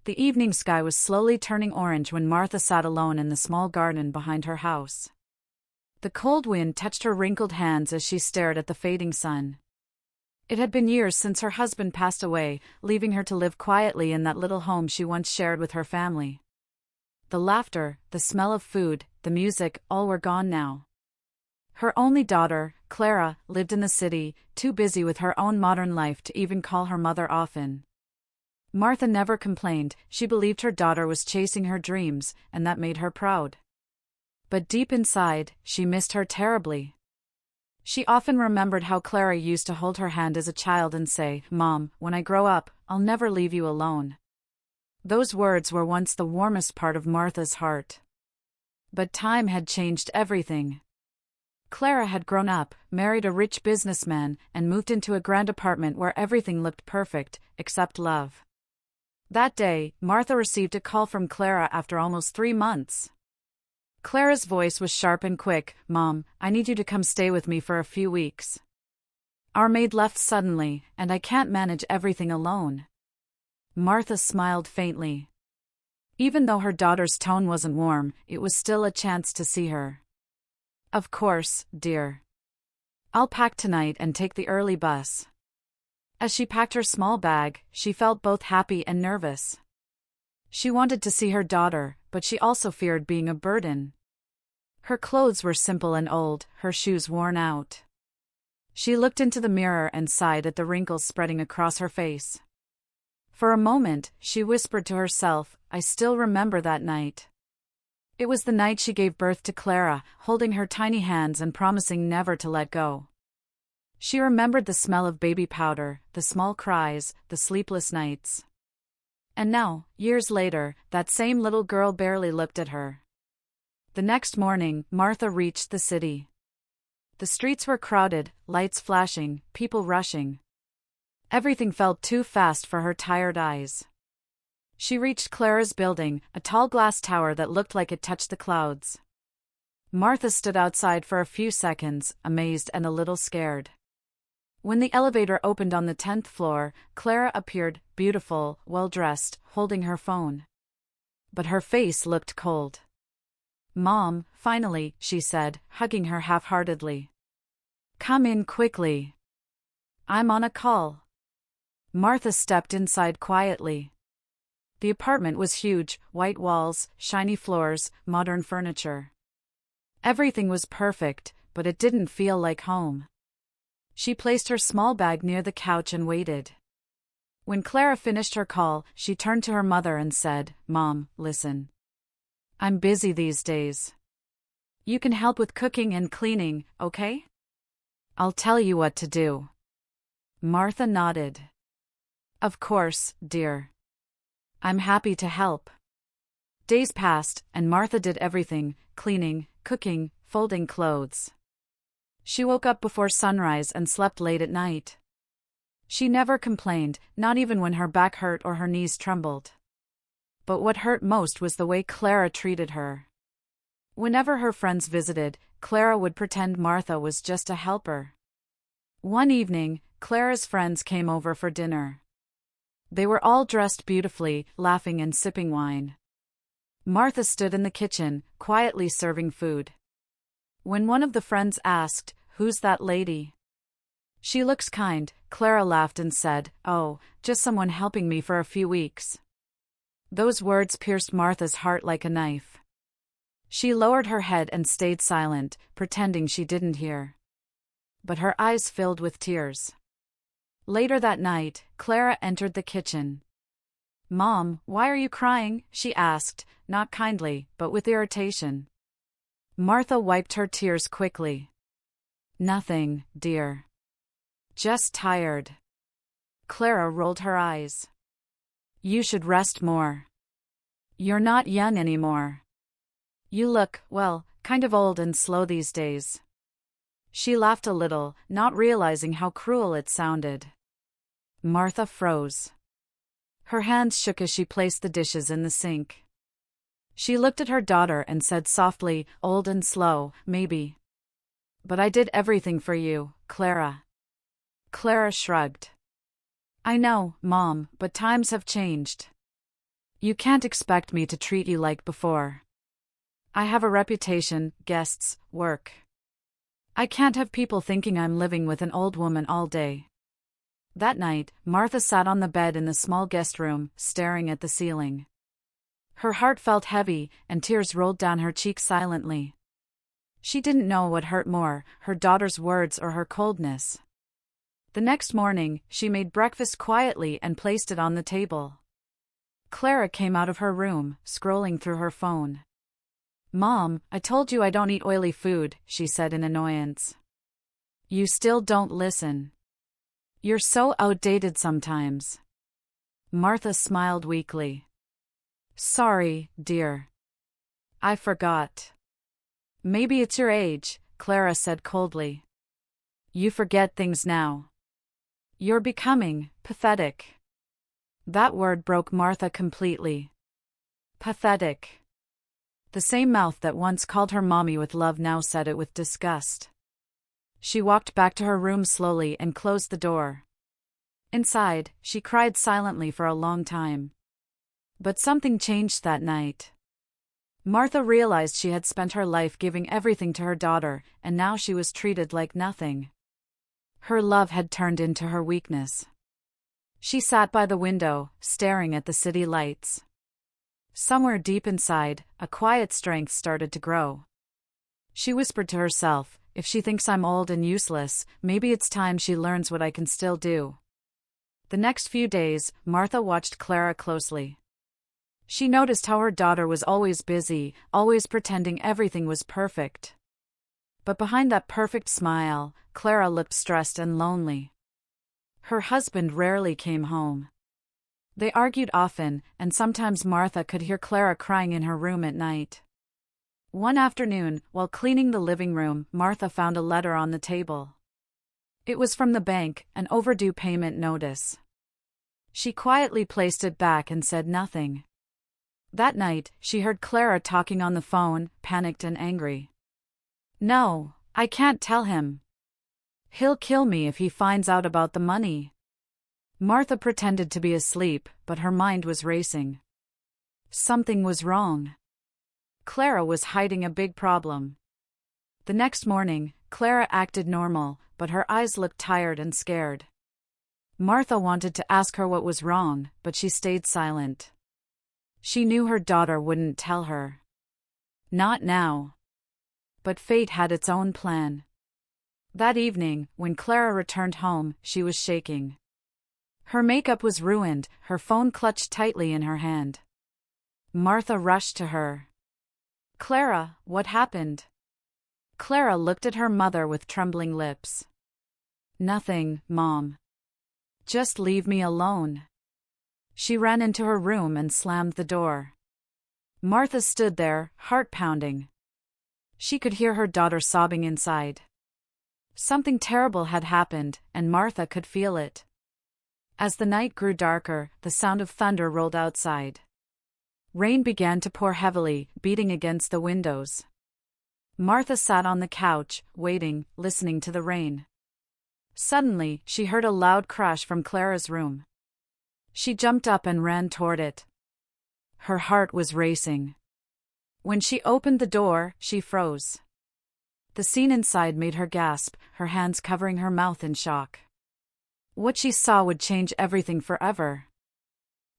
The evening sky was slowly turning orange when Martha sat alone in the small garden behind her house. The cold wind touched her wrinkled hands as she stared at the fading sun. It had been years since her husband passed away, leaving her to live quietly in that little home she once shared with her family. The laughter, the smell of food, the music, all were gone now. Her only daughter, Clara, lived in the city, too busy with her own modern life to even call her mother often. Martha never complained. She believed her daughter was chasing her dreams, and that made her proud. But deep inside, she missed her terribly. She often remembered how Clara used to hold her hand as a child and say, "Mom, when I grow up, I'll never leave you alone." Those words were once the warmest part of Martha's heart. But time had changed everything. Clara had grown up, married a rich businessman, and moved into a grand apartment where everything looked perfect, except love. That day, Martha received a call from Clara after almost 3 months. Clara's voice was sharp and quick. "Mom, I need you to come stay with me for a few weeks. Our maid left suddenly, and I can't manage everything alone." Martha smiled faintly. Even though her daughter's tone wasn't warm, it was still a chance to see her. "Of course, dear. I'll pack tonight and take the early bus." As she packed her small bag, she felt both happy and nervous. She wanted to see her daughter, but she also feared being a burden. Her clothes were simple and old, her shoes worn out. She looked into the mirror and sighed at the wrinkles spreading across her face. For a moment, she whispered to herself, "I still remember that night." It was the night she gave birth to Clara, holding her tiny hands and promising never to let go. She remembered the smell of baby powder, the small cries, the sleepless nights. And now, years later, that same little girl barely looked at her. The next morning, Martha reached the city. The streets were crowded, lights flashing, people rushing. Everything felt too fast for her tired eyes. She reached Clara's building, a tall glass tower that looked like it touched the clouds. Martha stood outside for a few seconds, amazed and a little scared. When the elevator opened on the 10th floor, Clara appeared, beautiful, well-dressed, holding her phone. But her face looked cold. "Mom, finally," she said, hugging her half-heartedly. "Come in quickly. I'm on a call." Martha stepped inside quietly. The apartment was huge, white walls, shiny floors, modern furniture. Everything was perfect, but it didn't feel like home. She placed her small bag near the couch and waited. When Clara finished her call, she turned to her mother and said, "Mom, listen. I'm busy these days. You can help with cooking and cleaning, okay? I'll tell you what to do." Martha nodded. "Of course, dear. I'm happy to help." Days passed, and Martha did everything: cleaning, cooking, folding clothes. She woke up before sunrise and slept late at night. She never complained, not even when her back hurt or her knees trembled. But what hurt most was the way Clara treated her. Whenever her friends visited, Clara would pretend Martha was just a helper. One evening, Clara's friends came over for dinner. They were all dressed beautifully, laughing and sipping wine. Martha stood in the kitchen, quietly serving food. When one of the friends asked, "Who's that lady?" "She looks kind," Clara laughed and said, "Oh, just someone helping me for a few weeks." Those words pierced Martha's heart like a knife. She lowered her head and stayed silent, pretending she didn't hear. But her eyes filled with tears. Later that night, Clara entered the kitchen. "Mom, why are you crying?" she asked, not kindly, but with irritation. Martha wiped her tears quickly. "Nothing, dear. Just tired." Clara rolled her eyes. "You should rest more. You're not young anymore. You look, well, kind of old and slow these days." She laughed a little, not realizing how cruel it sounded. Martha froze. Her hands shook as she placed the dishes in the sink. She looked at her daughter and said softly, "Old and slow, maybe. But I did everything for you, Clara." Clara shrugged. "I know, Mom, but times have changed. You can't expect me to treat you like before. I have a reputation, guests, work. I can't have people thinking I'm living with an old woman all day. That night, Martha sat on the bed in the small guest room, staring at the ceiling. Her heart felt heavy, and tears rolled down her cheeks silently. She didn't know what hurt more, her daughter's words or her coldness. The next morning, she made breakfast quietly and placed it on the table. Clara came out of her room, scrolling through her phone. "Mom, I told you I don't eat oily food," she said in annoyance. "You still don't listen. You're so outdated sometimes." Martha smiled weakly. "Sorry, dear. I forgot." "Maybe it's your age," Clara said coldly. "You forget things now. You're becoming pathetic." That word broke Martha completely. Pathetic. The same mouth that once called her mommy with love now said it with disgust. She walked back to her room slowly and closed the door. Inside, she cried silently for a long time. But something changed that night. Martha realized she had spent her life giving everything to her daughter, and now she was treated like nothing. Her love had turned into her weakness. She sat by the window, staring at the city lights. Somewhere deep inside, a quiet strength started to grow. She whispered to herself, "If she thinks I'm old and useless, maybe it's time she learns what I can still do." The next few days, Martha watched Clara closely. She noticed how her daughter was always busy, always pretending everything was perfect. But behind that perfect smile, Clara looked stressed and lonely. Her husband rarely came home. They argued often, and sometimes Martha could hear Clara crying in her room at night. One afternoon, while cleaning the living room, Martha found a letter on the table. It was from the bank, an overdue payment notice. She quietly placed it back and said nothing. That night, she heard Clara talking on the phone, panicked and angry. "No, I can't tell him. He'll kill me if he finds out about the money." Martha pretended to be asleep, but her mind was racing. Something was wrong. Clara was hiding a big problem. The next morning, Clara acted normal, but her eyes looked tired and scared. Martha wanted to ask her what was wrong, but she stayed silent. She knew her daughter wouldn't tell her. Not now. But fate had its own plan. That evening, when Clara returned home, she was shaking. Her makeup was ruined, her phone clutched tightly in her hand. Martha rushed to her. "Clara, what happened?" Clara looked at her mother with trembling lips. "Nothing, Mom. Just leave me alone." She ran into her room and slammed the door. Martha stood there, heart pounding. She could hear her daughter sobbing inside. Something terrible had happened, and Martha could feel it. As the night grew darker, the sound of thunder rolled outside. Rain began to pour heavily, beating against the windows. Martha sat on the couch, waiting, listening to the rain. Suddenly, she heard a loud crash from Clara's room. She jumped up and ran toward it. Her heart was racing. When she opened the door, she froze. The scene inside made her gasp, her hands covering her mouth in shock. What she saw would change everything forever.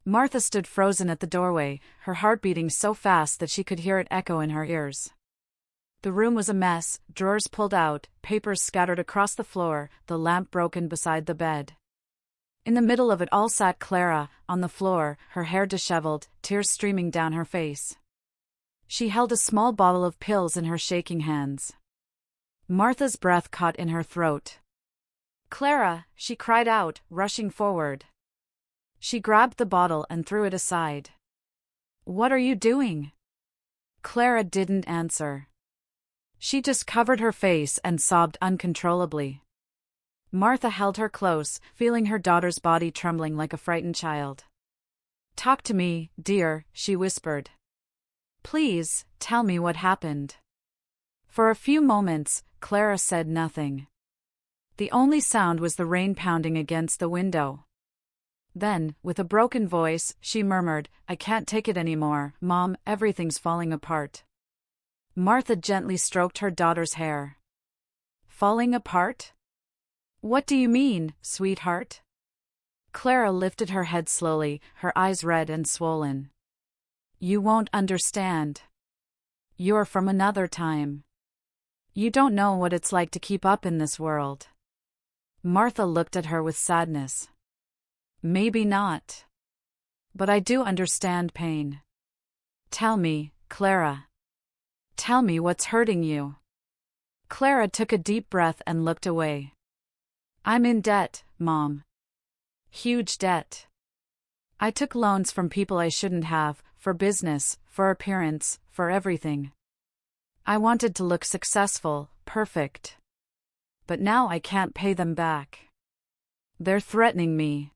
Martha stood frozen at the doorway, her heart beating so fast that she could hear it echo in her ears. The room was a mess, drawers pulled out, papers scattered across the floor, the lamp broken beside the bed. In the middle of it all sat Clara, on the floor, her hair disheveled, tears streaming down her face. She held a small bottle of pills in her shaking hands. Martha's breath caught in her throat. "Clara," she cried out, rushing forward. She grabbed the bottle and threw it aside. "What are you doing?" Clara didn't answer. She just covered her face and sobbed uncontrollably. Martha held her close, feeling her daughter's body trembling like a frightened child. "Talk to me, dear," she whispered. "Please, tell me what happened." For a few moments, Clara said nothing. The only sound was the rain pounding against the window. Then, with a broken voice, she murmured, "I can't take it anymore, Mom, everything's falling apart." Martha gently stroked her daughter's hair. "Falling apart? What do you mean, sweetheart?" Clara lifted her head slowly, her eyes red and swollen. "You won't understand. You're from another time. You don't know what it's like to keep up in this world." Martha looked at her with sadness. "Maybe not. But I do understand pain. Tell me, Clara. Tell me what's hurting you." Clara took a deep breath and looked away. "I'm in debt, Mom. Huge debt. I took loans from people I shouldn't have, for business, for appearance, for everything. I wanted to look successful, perfect. But now I can't pay them back. They're threatening me.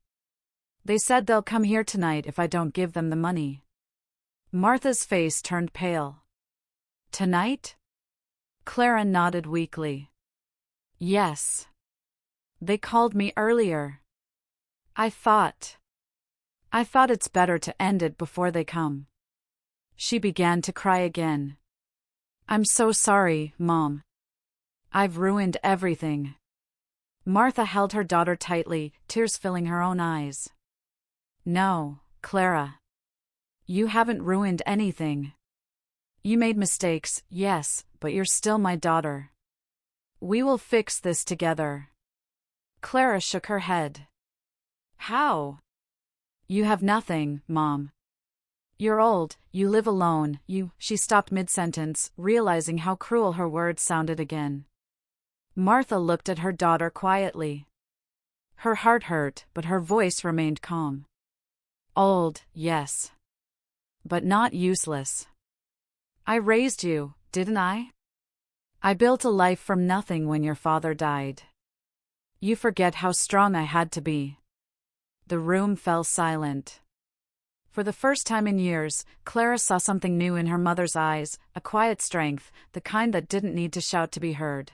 They said they'll come here tonight if I don't give them the money." Martha's face turned pale. "Tonight?" Clara nodded weakly. "Yes. They called me earlier. I thought it's better to end it before they come." She began to cry again. "I'm so sorry, Mom. I've ruined everything." Martha held her daughter tightly, tears filling her own eyes. "No, Clara. You haven't ruined anything. You made mistakes, yes, but you're still my daughter. We will fix this together." Clara shook her head. "How? You have nothing, Mom. You're old, you live alone, She stopped mid-sentence, realizing how cruel her words sounded again. Martha looked at her daughter quietly. Her heart hurt, but her voice remained calm. "Old, yes. But not useless. I raised you, didn't I? I built a life from nothing when your father died. You forget how strong I had to be." The room fell silent. For the first time in years, Clara saw something new in her mother's eyes, a quiet strength, the kind that didn't need to shout to be heard.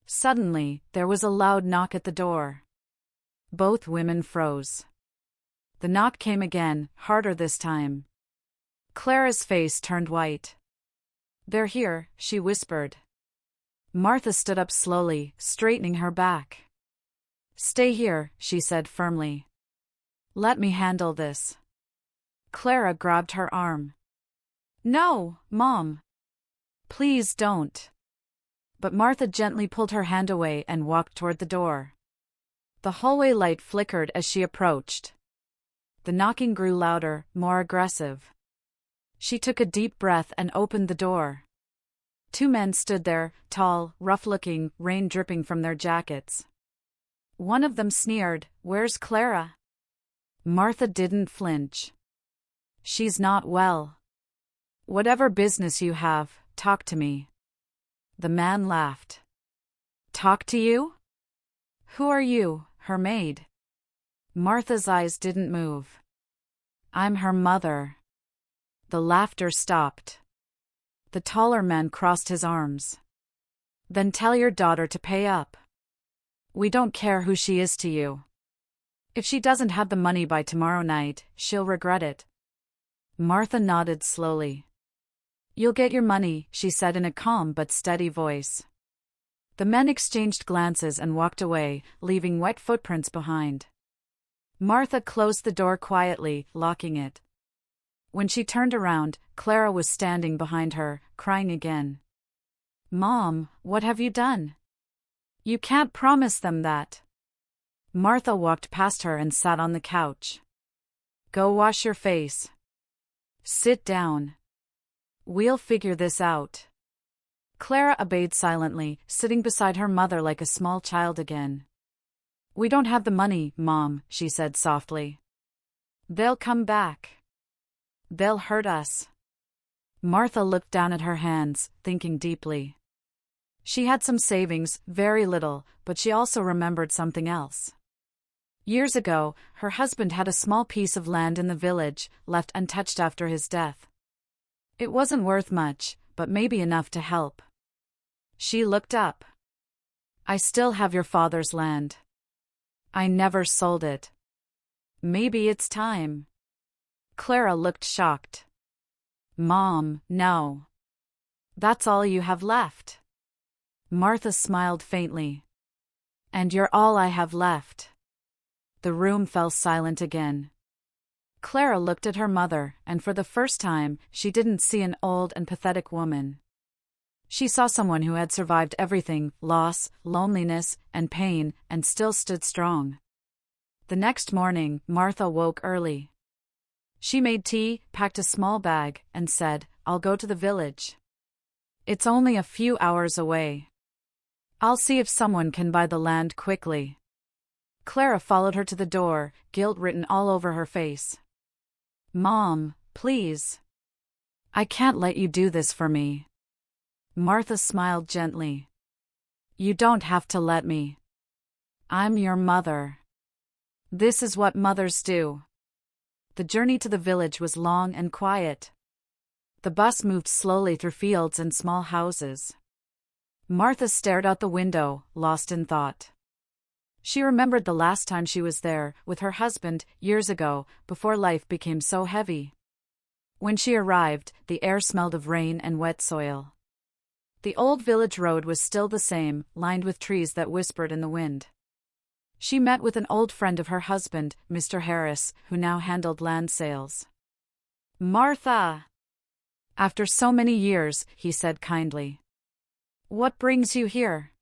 Suddenly, there was a loud knock at the door. Both women froze. The knock came again, harder this time. Clara's face turned white. "They're here," she whispered. Martha stood up slowly, straightening her back. "Stay here," she said firmly. "Let me handle this." Clara grabbed her arm. "No, Mom. Please don't." But Martha gently pulled her hand away and walked toward the door. The hallway light flickered as she approached. The knocking grew louder, more aggressive. She took a deep breath and opened the door. Two men stood there, tall, rough-looking, rain dripping from their jackets. One of them sneered, "Where's Clara?" Martha didn't flinch. "She's not well. Whatever business you have, talk to me." The man laughed. "Talk to you? Who are you, her maid?" Martha's eyes didn't move. "I'm her mother." The laughter stopped. The taller man crossed his arms. "Then tell your daughter to pay up. We don't care who she is to you. If she doesn't have the money by tomorrow night, she'll regret it." Martha nodded slowly. "You'll get your money," she said in a calm but steady voice. The men exchanged glances and walked away, leaving wet footprints behind. Martha closed the door quietly, locking it. When she turned around, Clara was standing behind her, crying again. "Mom, what have you done? You can't promise them that." Martha walked past her and sat on the couch. "Go wash your face. Sit down. We'll figure this out." Clara obeyed silently, sitting beside her mother like a small child again. "We don't have the money, Mom," she said softly. "They'll come back. They'll hurt us." Martha looked down at her hands, thinking deeply. She had some savings, very little, but she also remembered something else. Years ago, her husband had a small piece of land in the village, left untouched after his death. It wasn't worth much, but maybe enough to help. She looked up. "I still have your father's land. I never sold it. Maybe it's time. Clara looked shocked. Mom, no. That's all you have left. Martha smiled faintly. And you're all I have left. The room fell silent again. Clara looked at her mother, and for the first time, she didn't see an old and pathetic woman. She saw someone who had survived everything, loss, loneliness, and pain, and still stood strong. The next morning, Martha woke early. She made tea, packed a small bag, and said, "I'll go to the village. It's only a few hours away. I'll see if someone can buy the land quickly." Clara followed her to the door, guilt written all over her face. "Mom, please. I can't let you do this for me." Martha smiled gently. "You don't have to let me. I'm your mother. This is what mothers do." The journey to the village was long and quiet. The bus moved slowly through fields and small houses. Martha stared out the window, lost in thought. She remembered the last time she was there, with her husband, years ago, before life became so heavy. When she arrived, the air smelled of rain and wet soil. The old village road was still the same, lined with trees that whispered in the wind. She met with an old friend of her husband, Mr. Harris, who now handled land sales. "Martha! After so many years," he said kindly. "What brings you here?"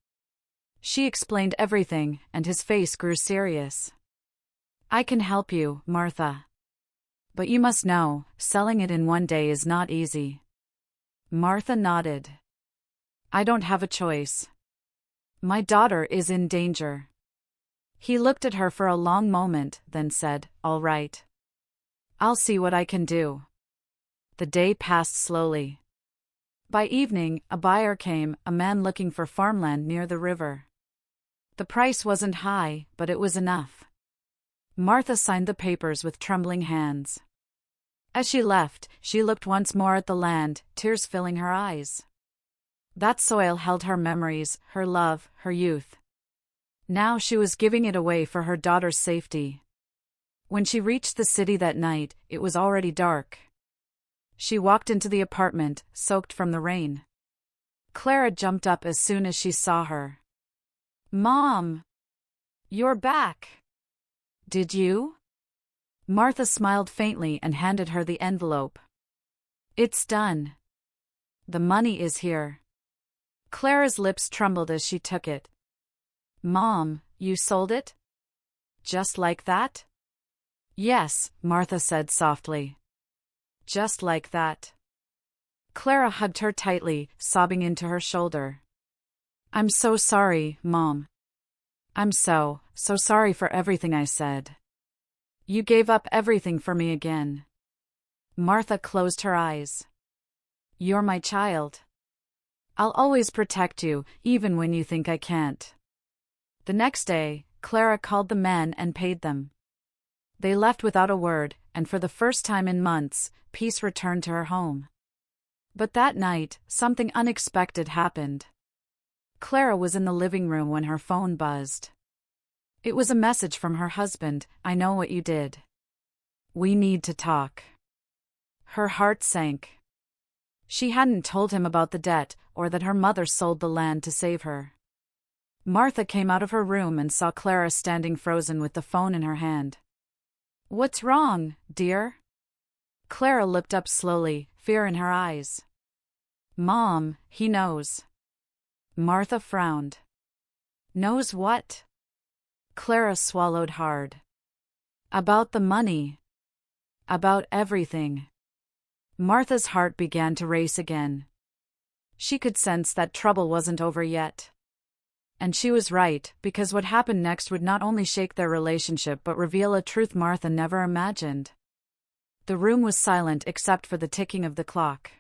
She explained everything, and his face grew serious. "I can help you, Martha. But you must know, selling it in one day is not easy." Martha nodded. "I don't have a choice. My daughter is in danger." He looked at her for a long moment, then said, "All right. I'll see what I can do." The day passed slowly. By evening, a buyer came, a man looking for farmland near the river. The price wasn't high, but it was enough. Martha signed the papers with trembling hands. As she left, she looked once more at the land, tears filling her eyes. That soil held her memories, her love, her youth. Now she was giving it away for her daughter's safety. When she reached the city that night, it was already dark. She walked into the apartment, soaked from the rain. Clara jumped up as soon as she saw her. "Mom! You're back! Did you?" Martha smiled faintly and handed her the envelope. "It's done. The money is here." Clara's lips trembled as she took it. "Mom, you sold it? Just like that?" "Yes," Martha said softly. "Just like that." Clara hugged her tightly, sobbing into her shoulder. "I'm so sorry, Mom. I'm so sorry for everything I said. You gave up everything for me again." Martha closed her eyes. "You're my child. I'll always protect you, even when you think I can't." The next day, Clara called the men and paid them. They left without a word, and for the first time in months, peace returned to her home. But that night, something unexpected happened. Clara was in the living room when her phone buzzed. It was a message from her husband. "I know what you did. We need to talk." Her heart sank. She hadn't told him about the debt, or that her mother sold the land to save her. Martha came out of her room and saw Clara standing frozen with the phone in her hand. "What's wrong, dear?" Clara looked up slowly, fear in her eyes. "Mom, he knows." Martha frowned. "Knows what?" Clara swallowed hard. "About the money. About everything." Martha's heart began to race again. She could sense that trouble wasn't over yet. And she was right, because what happened next would not only shake their relationship but reveal a truth Martha never imagined. The room was silent except for the ticking of the clock.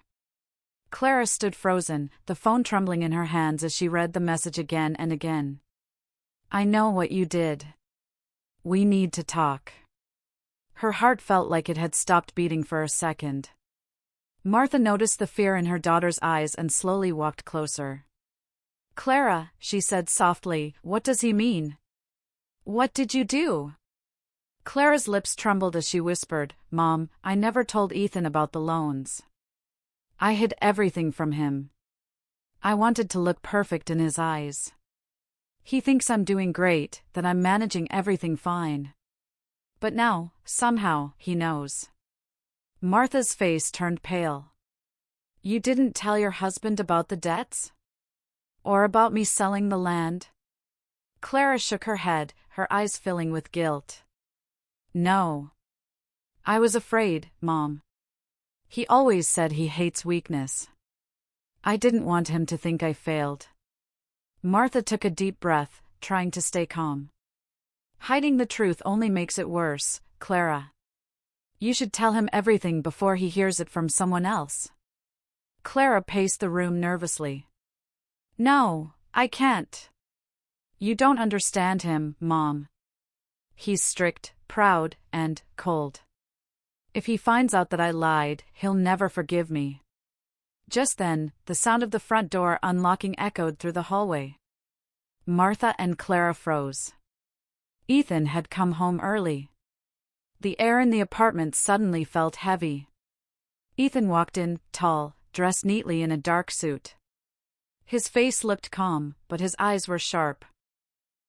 Clara stood frozen, the phone trembling in her hands as she read the message again and again. "I know what you did. We need to talk." Her heart felt like it had stopped beating for a second. Martha noticed the fear in her daughter's eyes and slowly walked closer. "Clara," she said softly, "what does he mean? What did you do?" Clara's lips trembled as she whispered, "Mom, I never told Ethan about the loans. I hid everything from him. I wanted to look perfect in his eyes. He thinks I'm doing great, that I'm managing everything fine. But now, somehow, he knows." Martha's face turned pale. "You didn't tell your husband about the debts? Or about me selling the land?" Clara shook her head, her eyes filling with guilt. "No. I was afraid, Mom. He always said he hates weakness. I didn't want him to think I failed." Martha took a deep breath, trying to stay calm. "Hiding the truth only makes it worse, Clara. You should tell him everything before he hears it from someone else." Clara paced the room nervously. "No, I can't. You don't understand him, Mom. He's strict, proud, and cold. If he finds out that I lied, he'll never forgive me." Just then, the sound of the front door unlocking echoed through the hallway. Martha and Clara froze. Ethan had come home early. The air in the apartment suddenly felt heavy. Ethan walked in, tall, dressed neatly in a dark suit. His face looked calm, but his eyes were sharp.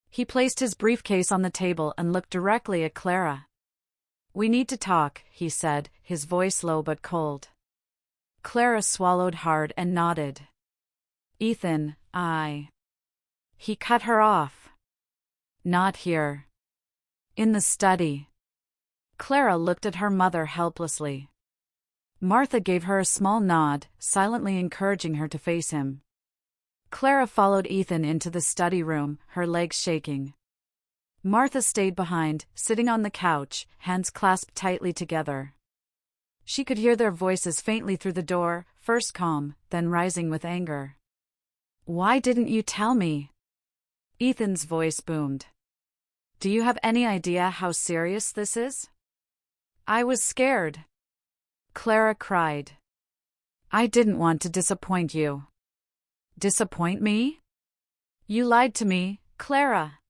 He placed his briefcase on the table and looked directly at Clara. "We need to talk," he said, his voice low but cold. Clara swallowed hard and nodded. "Ethan, He cut her off. "Not here. In the study." Clara looked at her mother helplessly. Martha gave her a small nod, silently encouraging her to face him. Clara followed Ethan into the study room, her legs shaking. Martha stayed behind, sitting on the couch, hands clasped tightly together. She could hear their voices faintly through the door, first calm, then rising with anger. "Why didn't you tell me?" Ethan's voice boomed. "Do you have any idea how serious this is?" "I was scared," Clara cried. "I didn't want to disappoint you." "Disappoint me? You lied to me, Clara.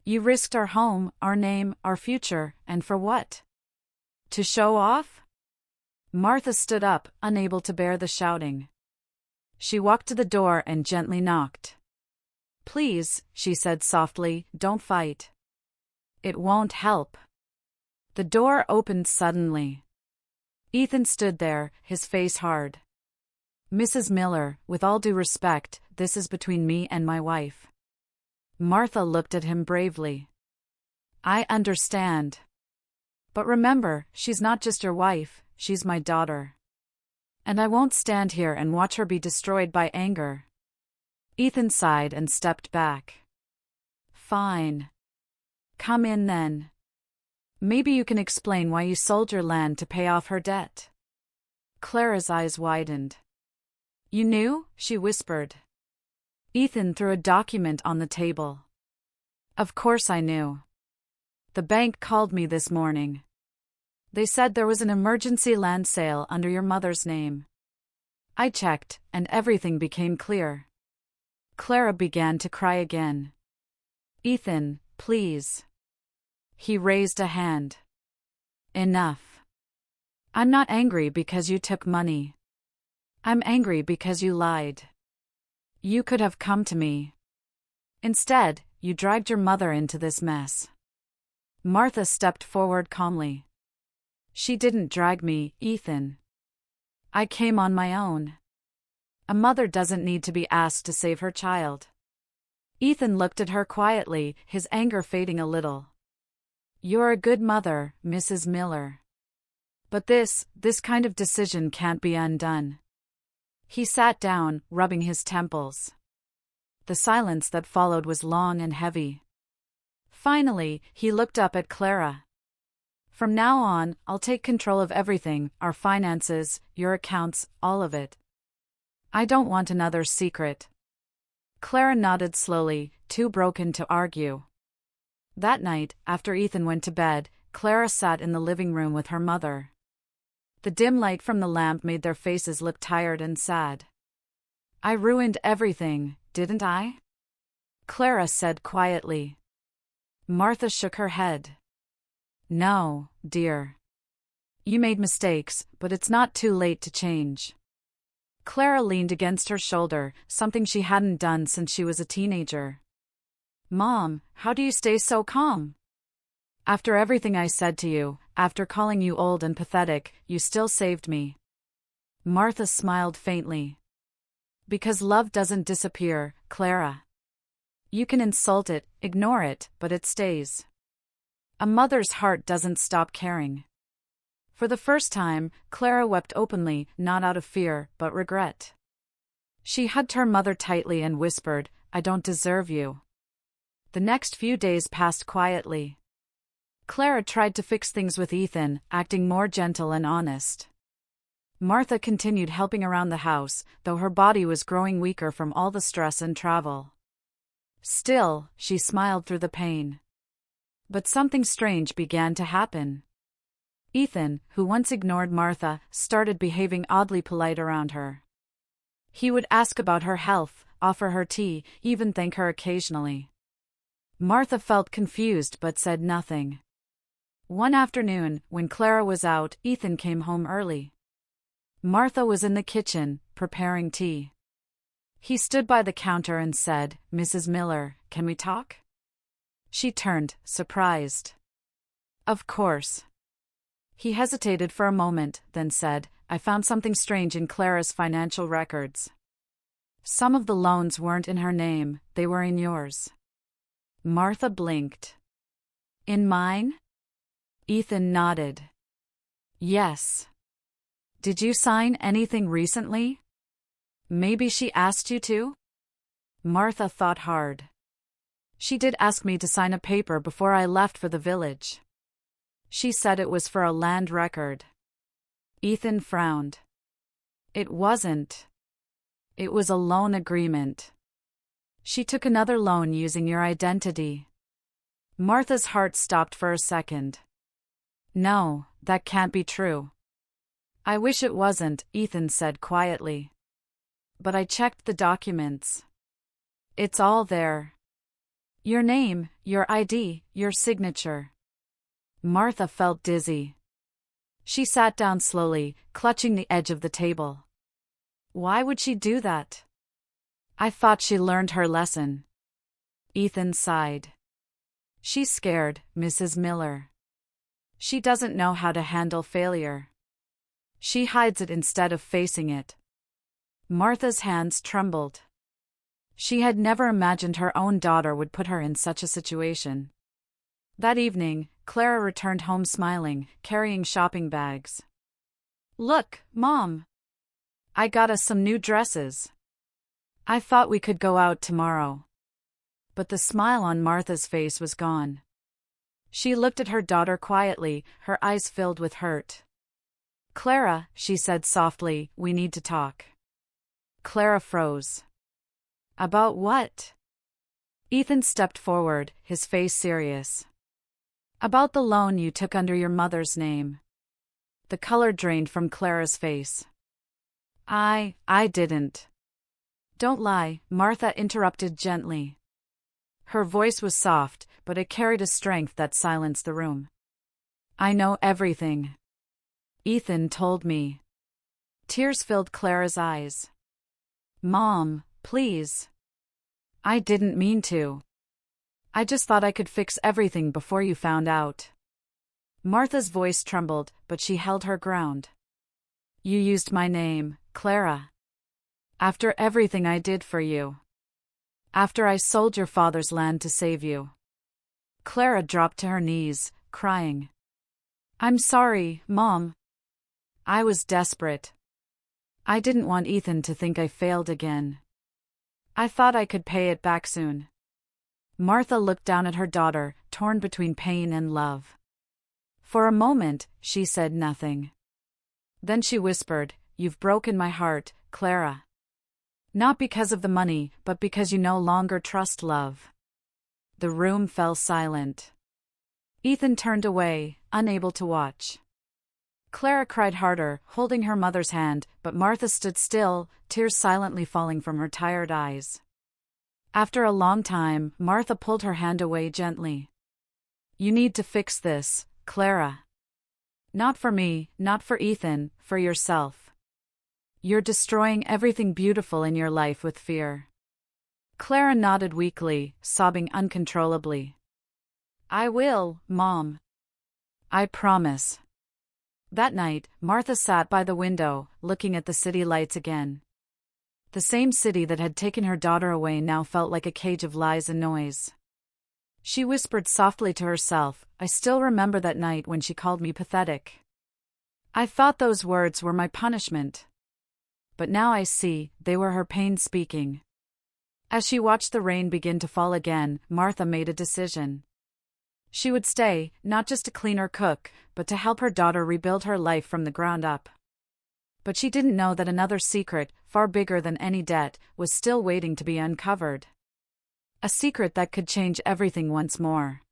You risked our home, our name, our future, and for what? To show off?" Martha stood up, unable to bear the shouting. She walked to the door and gently knocked. "Please," she said softly, "don't fight. It won't help." The door opened suddenly. Ethan stood there, his face hard. "Mrs. Miller, with all due respect, this is between me and my wife." Martha looked at him bravely. "I understand. But remember, she's not just your wife, she's my daughter. And I won't stand here and watch her be destroyed by anger." Ethan sighed and stepped back. "Fine. Come in then. Maybe you can explain why you sold your land to pay off her debt." Clara's eyes widened. "You knew?" she whispered. Ethan threw a document on the table. "Of course I knew. The bank called me this morning. They said there was an emergency land sale under your mother's name. I checked, and everything became clear." Clara began to cry again. "Ethan, please." He raised a hand. "Enough. I'm not angry because you took money. I'm angry because you lied. You could have come to me. Instead, you dragged your mother into this mess." Martha stepped forward calmly. "She didn't drag me, Ethan. I came on my own. A mother doesn't need to be asked to save her child." Ethan looked at her quietly, his anger fading a little. "You're a good mother, Mrs. Miller. But this kind of decision can't be undone." He sat down, rubbing his temples. The silence that followed was long and heavy. Finally, he looked up at Clara. "From now on, I'll take control of everything, our finances, your accounts, all of it. I don't want another secret." Clara nodded slowly, too broken to argue. That night, after Ethan went to bed, Clara sat in the living room with her mother. The dim light from the lamp made their faces look tired and sad. "I ruined everything, didn't I?" Clara said quietly. Martha shook her head. No, dear. You made mistakes, but it's not too late to change. Clara leaned against her shoulder, something she hadn't done since she was a teenager. Mom, how do you stay so calm? After everything I said to you, after calling you old and pathetic, you still saved me. Martha smiled faintly. Because love doesn't disappear, Clara. You can insult it, ignore it, but it stays. A mother's heart doesn't stop caring. For the first time, Clara wept openly, not out of fear, but regret. She hugged her mother tightly and whispered, I don't deserve you. The next few days passed quietly. Clara tried to fix things with Ethan, acting more gentle and honest. Martha continued helping around the house, though her body was growing weaker from all the stress and travel. Still, she smiled through the pain. But something strange began to happen. Ethan, who once ignored Martha, started behaving oddly polite around her. He would ask about her health, offer her tea, even thank her occasionally. Martha felt confused but said nothing. One afternoon, when Clara was out, Ethan came home early. Martha was in the kitchen, preparing tea. He stood by the counter and said, Mrs. Miller, can we talk? She turned, surprised. Of course. He hesitated for a moment, then said, I found something strange in Clara's financial records. Some of the loans weren't in her name, they were in yours. Martha blinked. In mine? Ethan nodded. Yes. Did you sign anything recently? Maybe she asked you to? Martha thought hard. She did ask me to sign a paper before I left for the village. She said it was for a land record. Ethan frowned. It wasn't. It was a loan agreement. She took another loan using your identity. Martha's heart stopped for a second. No, that can't be true. I wish it wasn't, Ethan said quietly. But I checked the documents. It's all there. Your name, your ID, your signature. Martha felt dizzy. She sat down slowly, clutching the edge of the table. Why would she do that? I thought she learned her lesson. Ethan sighed. She's scared, Mrs. Miller. She doesn't know how to handle failure. She hides it instead of facing it. Martha's hands trembled. She had never imagined her own daughter would put her in such a situation. That evening, Clara returned home smiling, carrying shopping bags. Look, Mom. I got us some new dresses. I thought we could go out tomorrow. But the smile on Martha's face was gone. She looked at her daughter quietly, her eyes filled with hurt. Clara, she said softly, we need to talk. Clara froze. About what? Ethan stepped forward, his face serious. About the loan you took under your mother's name. The color drained from Clara's face. I didn't. Don't lie, Martha interrupted gently. Her voice was soft, but it carried a strength that silenced the room. I know everything. Ethan told me. Tears filled Clara's eyes. Mom, please. I didn't mean to. I just thought I could fix everything before you found out. Martha's voice trembled, but she held her ground. You used my name, Clara. After everything I did for you. After I sold your father's land to save you. Clara dropped to her knees, crying. I'm sorry, Mom. I was desperate. I didn't want Ethan to think I failed again. I thought I could pay it back soon. Martha looked down at her daughter, torn between pain and love. For a moment, she said nothing. Then she whispered, You've broken my heart, Clara. Not because of the money, but because you no longer trust love. The room fell silent. Ethan turned away, unable to watch. Clara cried harder, holding her mother's hand, but Martha stood still, tears silently falling from her tired eyes. After a long time, Martha pulled her hand away gently. You need to fix this, Clara. Not for me, not for Ethan, for yourself. You're destroying everything beautiful in your life with fear. Clara nodded weakly, sobbing uncontrollably. I will, Mom. I promise. That night, Martha sat by the window, looking at the city lights again. The same city that had taken her daughter away now felt like a cage of lies and noise. She whispered softly to herself, I still remember that night when she called me pathetic. I thought those words were my punishment. But now I see, they were her pain speaking. As she watched the rain begin to fall again, Martha made a decision. She would stay, not just to clean or cook, but to help her daughter rebuild her life from the ground up. But she didn't know that another secret, far bigger than any debt, was still waiting to be uncovered. A secret that could change everything once more.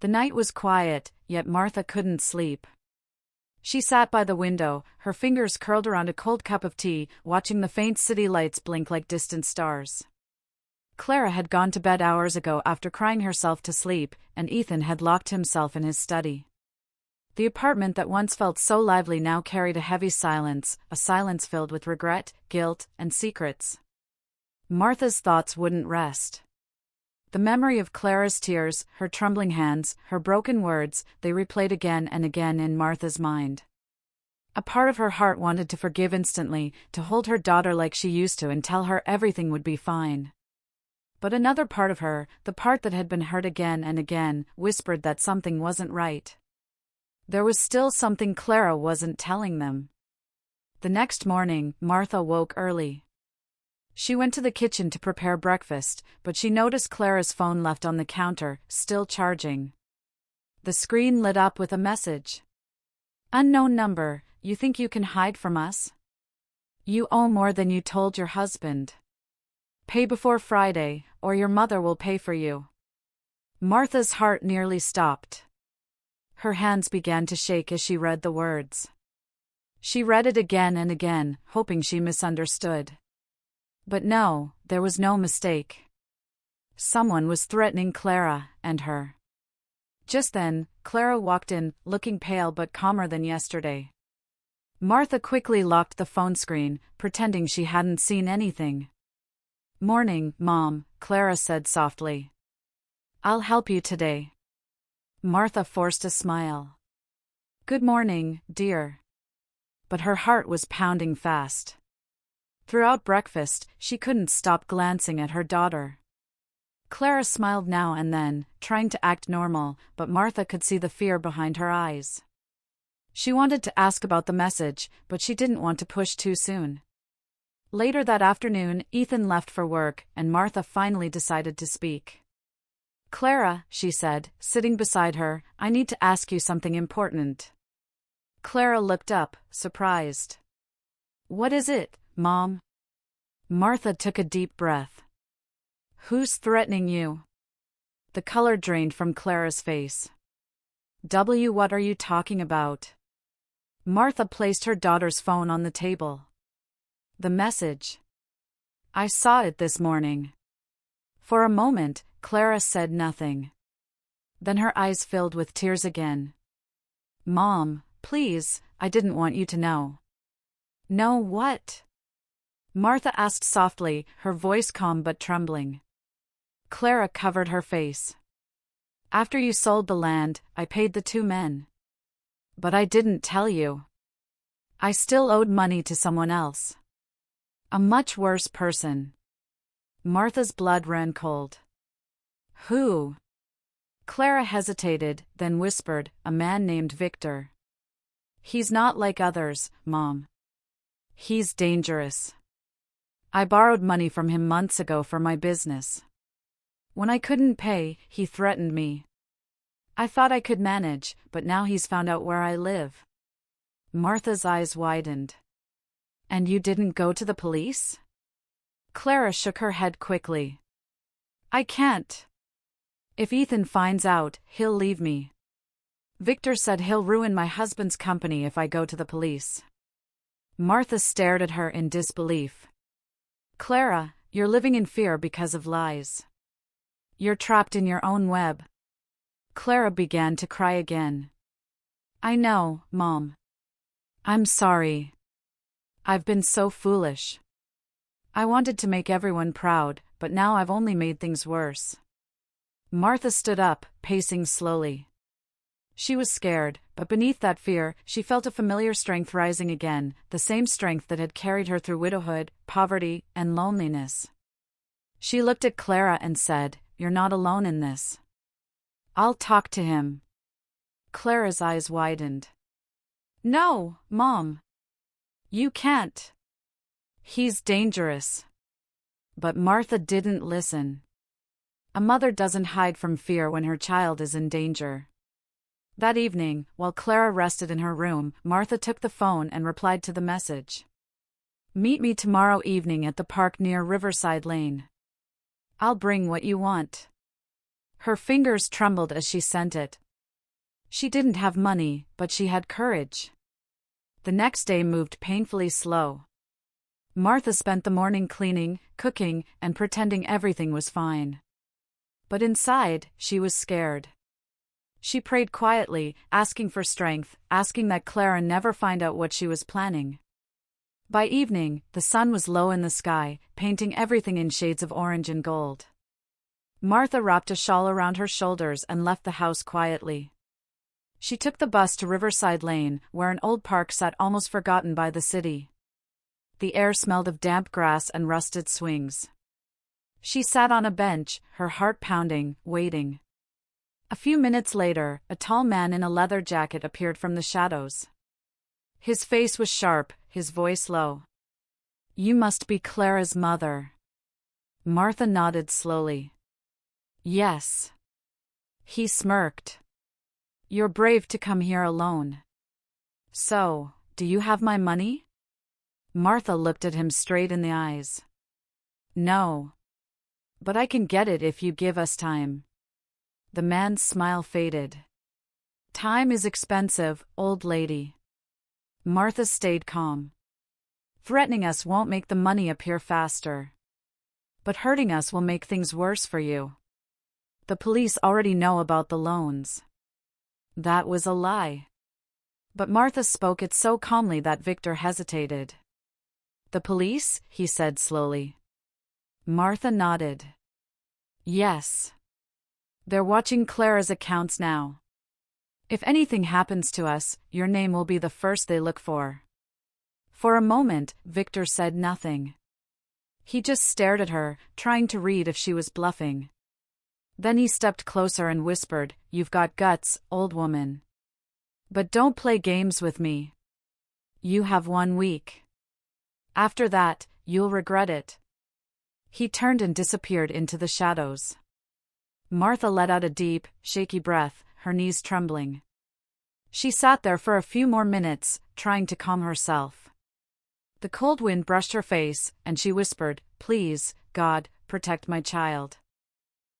The night was quiet, yet Martha couldn't sleep. She sat by the window, her fingers curled around a cold cup of tea, watching the faint city lights blink like distant stars. Clara had gone to bed hours ago after crying herself to sleep, and Ethan had locked himself in his study. The apartment that once felt so lively now carried a heavy silence, a silence filled with regret, guilt, and secrets. Martha's thoughts wouldn't rest. The memory of Clara's tears, her trembling hands, her broken words, they replayed again and again in Martha's mind. A part of her heart wanted to forgive instantly, to hold her daughter like she used to and tell her everything would be fine. But another part of her, the part that had been hurt again and again, whispered that something wasn't right. There was still something Clara wasn't telling them. The next morning, Martha woke early. She went to the kitchen to prepare breakfast, but she noticed Clara's phone left on the counter, still charging. The screen lit up with a message. Unknown number, you think you can hide from us? You owe more than you told your husband. Pay before Friday, or your mother will pay for you. Martha's heart nearly stopped. Her hands began to shake as she read the words. She read it again and again, hoping she misunderstood. But no, there was no mistake. Someone was threatening Clara and her. Just then, Clara walked in, looking pale but calmer than yesterday. Martha quickly locked the phone screen, pretending she hadn't seen anything. Morning, Mom, Clara said softly. I'll help you today. Martha forced a smile. Good morning, dear. But her heart was pounding fast. Throughout breakfast, she couldn't stop glancing at her daughter. Clara smiled now and then, trying to act normal, but Martha could see the fear behind her eyes. She wanted to ask about the message, but she didn't want to push too soon. Later that afternoon, Ethan left for work, and Martha finally decided to speak. Clara, she said, sitting beside her, I need to ask you something important. Clara looked up, surprised. What is it, Mom? Martha took a deep breath. Who's threatening you? The color drained from Clara's face. What are you talking about? Martha placed her daughter's phone on the table. The message. I saw it this morning. For a moment, Clara said nothing. Then her eyes filled with tears again. Mom, please, I didn't want you to know. Know what? Martha asked softly, her voice calm but trembling. Clara covered her face. After you sold the land, I paid the 2 men. But I didn't tell you. I still owed money to someone else. A much worse person. Martha's blood ran cold. Who? Clara hesitated, then whispered, a man named Victor. He's not like others, Mom. He's dangerous. I borrowed money from him months ago for my business. When I couldn't pay, he threatened me. I thought I could manage, but now he's found out where I live. Martha's eyes widened. And you didn't go to the police? Clara shook her head quickly. I can't. If Ethan finds out, he'll leave me. Victor said he'll ruin my husband's company if I go to the police. Martha stared at her in disbelief. Clara, you're living in fear because of lies. You're trapped in your own web. Clara began to cry again. I know, Mom. I'm sorry. I've been so foolish. I wanted to make everyone proud, but now I've only made things worse. Martha stood up, pacing slowly. She was scared, but beneath that fear, she felt a familiar strength rising again, the same strength that had carried her through widowhood, poverty, and loneliness. She looked at Clara and said, "You're not alone in this. I'll talk to him." Clara's eyes widened. "No, Mom. You can't. He's dangerous." But Martha didn't listen. A mother doesn't hide from fear when her child is in danger. That evening, while Clara rested in her room, Martha took the phone and replied to the message. "Meet me tomorrow evening at the park near Riverside Lane. I'll bring what you want." Her fingers trembled as she sent it. She didn't have money, but she had courage. The next day moved painfully slow. Martha spent the morning cleaning, cooking, and pretending everything was fine. But inside, she was scared. She prayed quietly, asking for strength, asking that Clara never find out what she was planning. By evening, the sun was low in the sky, painting everything in shades of orange and gold. Martha wrapped a shawl around her shoulders and left the house quietly. She took the bus to Riverside Lane, where an old park sat almost forgotten by the city. The air smelled of damp grass and rusted swings. She sat on a bench, her heart pounding, waiting. A few minutes later, a tall man in a leather jacket appeared from the shadows. His face was sharp, his voice low. "You must be Clara's mother." Martha nodded slowly. "Yes." He smirked. "You're brave to come here alone. So, do you have my money?" Martha looked at him straight in the eyes. "No. But I can get it if you give us time." The man's smile faded. "Time is expensive, old lady." Martha stayed calm. "Threatening us won't make the money appear faster. But hurting us will make things worse for you. The police already know about the loans." That was a lie. But Martha spoke it so calmly that Victor hesitated. "The police?" he said slowly. Martha nodded. "Yes. They're watching Clara's accounts now. If anything happens to us, your name will be the first they look for." For a moment, Victor said nothing. He just stared at her, trying to read if she was bluffing. Then he stepped closer and whispered, "You've got guts, old woman. But don't play games with me. You have 1 week. After that, you'll regret it." He turned and disappeared into the shadows. Martha let out a deep, shaky breath, her knees trembling. She sat there for a few more minutes, trying to calm herself. The cold wind brushed her face, and she whispered, "Please, God, protect my child."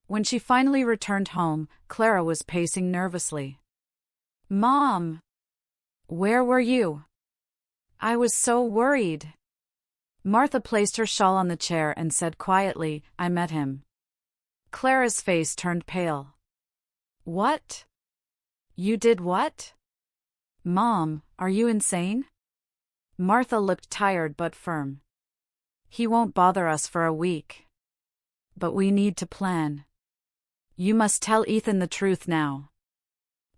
When she finally returned home, Clara was pacing nervously. "Mom! Where were you? I was so worried." Martha placed her shawl on the chair and said quietly, "I met him." Clara's face turned pale. "What? You did what?" "Mom, are you insane?" Martha looked tired but firm. "He won't bother us for a week. But we need to plan. You must tell Ethan the truth now."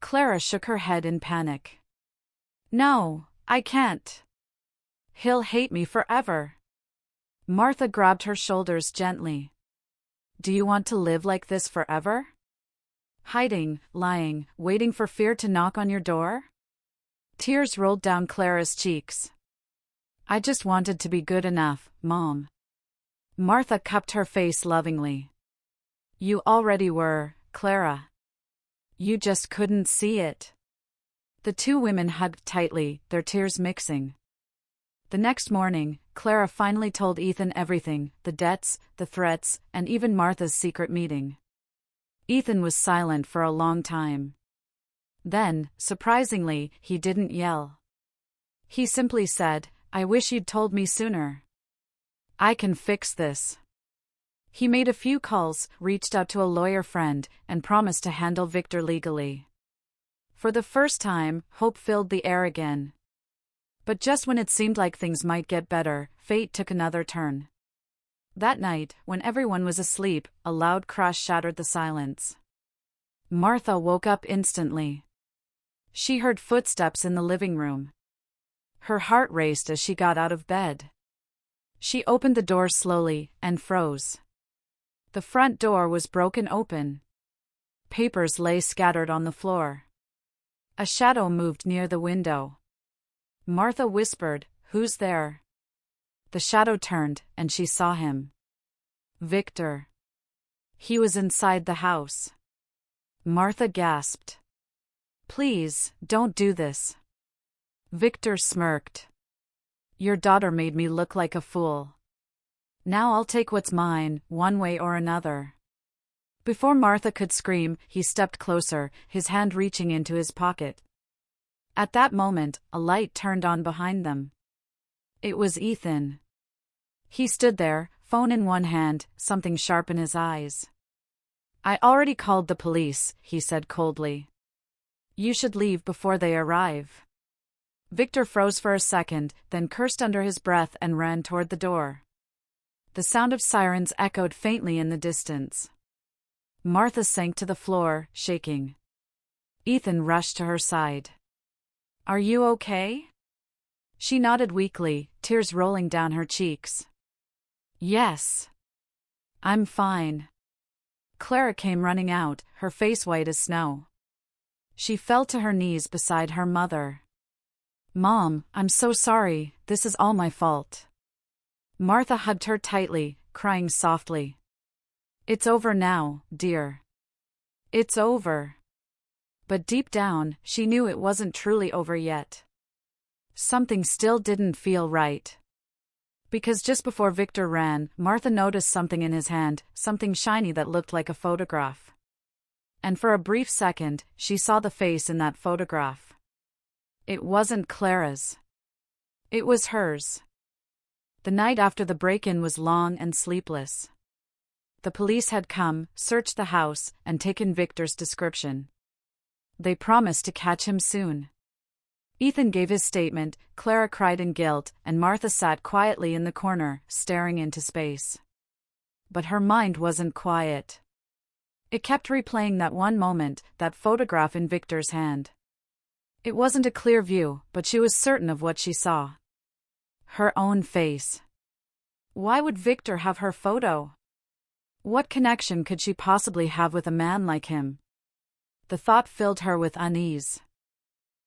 Clara shook her head in panic. "No, I can't. He'll hate me forever." Martha grabbed her shoulders gently. "Do you want to live like this forever? Hiding, lying, waiting for fear to knock on your door?" Tears rolled down Clara's cheeks. "I just wanted to be good enough, Mom." Martha cupped her face lovingly. "You already were, Clara. You just couldn't see it." The two women hugged tightly, their tears mixing. The next morning, Clara finally told Ethan everything, the debts, the threats, and even Martha's secret meeting. Ethan was silent for a long time. Then, surprisingly, he didn't yell. He simply said, "I wish you'd told me sooner. I can fix this." He made a few calls, reached out to a lawyer friend, and promised to handle Victor legally. For the first time, hope filled the air again. But just when it seemed like things might get better, fate took another turn. That night, when everyone was asleep, a loud crash shattered the silence. Martha woke up instantly. She heard footsteps in the living room. Her heart raced as she got out of bed. She opened the door slowly and froze. The front door was broken open. Papers lay scattered on the floor. A shadow moved near the window. Martha whispered, "Who's there?" The shadow turned, and she saw him. Victor. He was inside the house. Martha gasped. "Please, don't do this." Victor smirked. "Your daughter made me look like a fool. Now I'll take what's mine, one way or another." Before Martha could scream, he stepped closer, his hand reaching into his pocket. At that moment, a light turned on behind them. It was Ethan. He stood there, phone in one hand, something sharp in his eyes. "I already called the police," he said coldly. "You should leave before they arrive." Victor froze for a second, then cursed under his breath and ran toward the door. The sound of sirens echoed faintly in the distance. Martha sank to the floor, shaking. Ethan rushed to her side. "Are you okay?" She nodded weakly, tears rolling down her cheeks. "Yes. I'm fine." Clara came running out, her face white as snow. She fell to her knees beside her mother. "Mom, I'm so sorry, this is all my fault." Martha hugged her tightly, crying softly. "It's over now, dear. It's over." But deep down, she knew it wasn't truly over yet. Something still didn't feel right. Because just before Victor ran, Martha noticed something in his hand, something shiny that looked like a photograph. And for a brief second, she saw the face in that photograph. It wasn't Clara's. It was hers. The night after the break-in was long and sleepless. The police had come, searched the house, and taken Victor's description. They promised to catch him soon. Ethan gave his statement, Clara cried in guilt, and Martha sat quietly in the corner, staring into space. But her mind wasn't quiet. It kept replaying that one moment, that photograph in Victor's hand. It wasn't a clear view, but she was certain of what she saw. Her own face. Why would Victor have her photo? What connection could she possibly have with a man like him? The thought filled her with unease.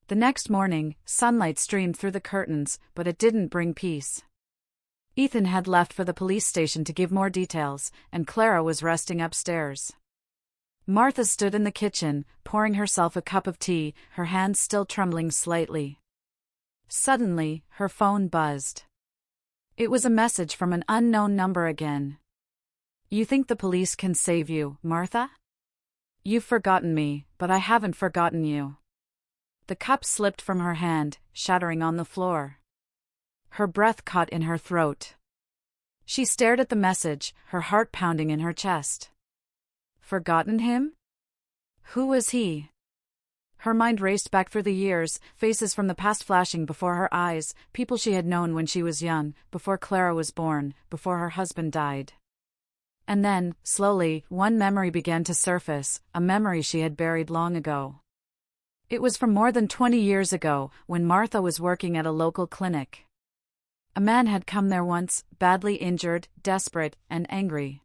The next morning, sunlight streamed through the curtains, but it didn't bring peace. Ethan had left for the police station to give more details, and Clara was resting upstairs. Martha stood in the kitchen, pouring herself a cup of tea, her hands still trembling slightly. Suddenly, her phone buzzed. It was a message from an unknown number again. "You think the police can save you, Martha? You've forgotten me, but I haven't forgotten you." The cup slipped from her hand, shattering on the floor. Her breath caught in her throat. She stared at the message, her heart pounding in her chest. Forgotten him? Who was he? Her mind raced back through the years, faces from the past flashing before her eyes, people she had known when she was young, before Clara was born, before her husband died. And then, slowly, one memory began to surface, a memory she had buried long ago. It was from more than 20 years ago, when Martha was working at a local clinic. A man had come there once, badly injured, desperate, and angry.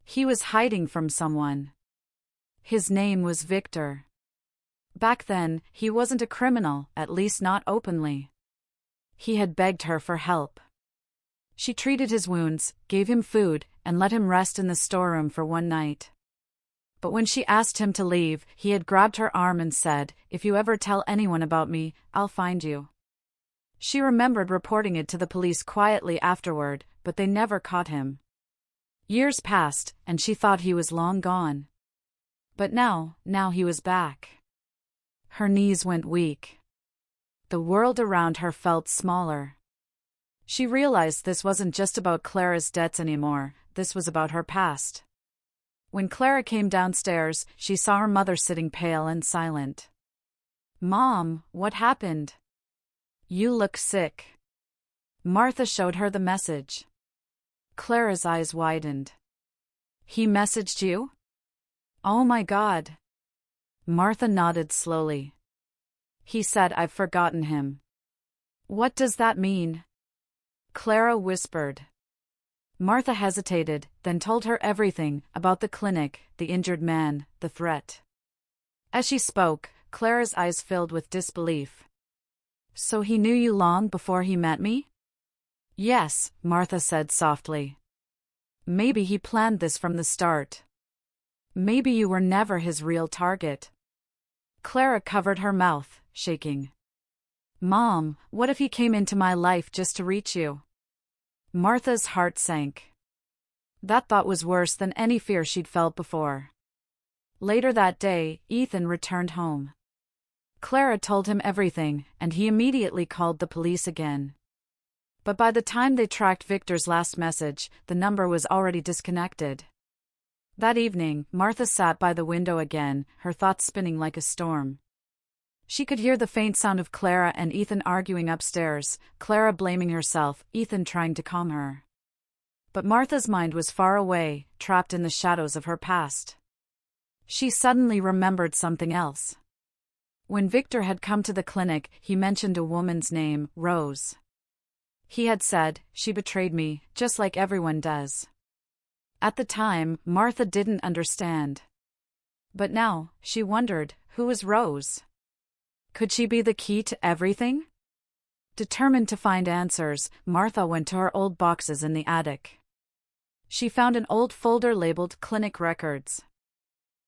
He was hiding from someone. His name was Victor. Back then, he wasn't a criminal, at least not openly. He had begged her for help. She treated his wounds, gave him food, and let him rest in the storeroom for one night. But when she asked him to leave, he had grabbed her arm and said, "If you ever tell anyone about me, I'll find you." She remembered reporting it to the police quietly afterward, but they never caught him. Years passed, and she thought he was long gone. But now he was back. Her knees went weak. The world around her felt smaller. She realized this wasn't just about Clara's debts anymore, this was about her past. When Clara came downstairs, she saw her mother sitting pale and silent. Mom, what happened? You look sick. Martha showed her the message. Clara's eyes widened. He messaged you? Oh my God. Martha nodded slowly. He said I've forgotten him. What does that mean? Clara whispered. Martha hesitated, then told her everything about the clinic, the injured man, the threat. As she spoke, Clara's eyes filled with disbelief. So he knew you long before he met me? Yes, Martha said softly. Maybe he planned this from the start. Maybe you were never his real target. Clara covered her mouth, shaking. Mom, what if he came into my life just to reach you? Martha's heart sank. That thought was worse than any fear she'd felt before. Later that day, Ethan returned home. Clara told him everything, and he immediately called the police again. But by the time they tracked Victor's last message, the number was already disconnected. That evening, Martha sat by the window again, her thoughts spinning like a storm. She could hear the faint sound of Clara and Ethan arguing upstairs, Clara blaming herself, Ethan trying to calm her. But Martha's mind was far away, trapped in the shadows of her past. She suddenly remembered something else. When Victor had come to the clinic, he mentioned a woman's name, Rose. He had said, she betrayed me, just like everyone does. At the time, Martha didn't understand. But now, she wondered, who was Rose? Could she be the key to everything? Determined to find answers, Martha went to her old boxes in the attic. She found an old folder labeled Clinic Records.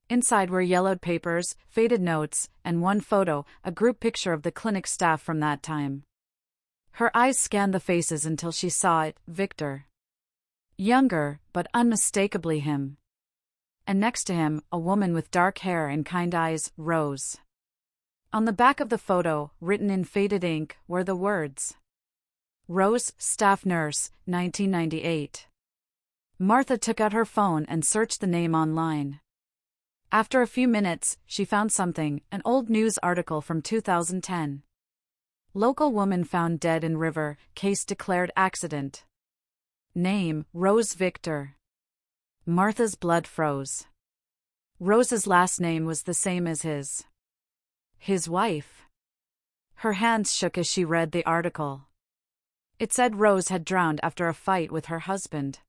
Inside were yellowed papers, faded notes, and one photo, a group picture of the clinic staff from that time. Her eyes scanned the faces until she saw it, Victor. Younger, but unmistakably him. And next to him, a woman with dark hair and kind eyes, Rose. On the back of the photo, written in faded ink, were the words. Rose, staff nurse, 1998. Martha took out her phone and searched the name online. After a few minutes, she found something, an old news article from 2010. Local woman found dead in river, case declared accident. Name, Rose Victor. Martha's blood froze. Rose's last name was the same as his. His wife. Her hands shook as she read the article. It said Rose had drowned after a fight with her husband.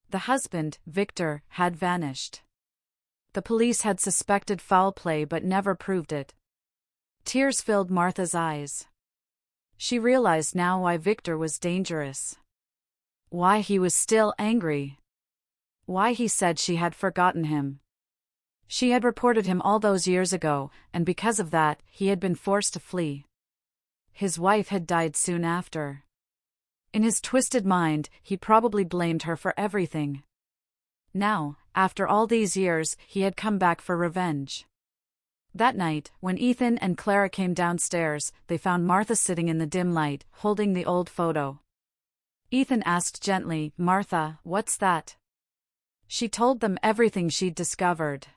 The husband, Victor, had vanished. The police had suspected foul play but never proved it. Tears filled Martha's eyes. She realized now why Victor was dangerous. Why he was still angry. Why he said she had forgotten him. She had reported him all those years ago, and because of that, he had been forced to flee. His wife had died soon after. In his twisted mind, he probably blamed her for everything. Now, after all these years, he had come back for revenge. That night, when Ethan and Clara came downstairs, they found Martha sitting in the dim light, holding the old photo. Ethan asked gently, Martha, what's that? She told them everything she'd discovered.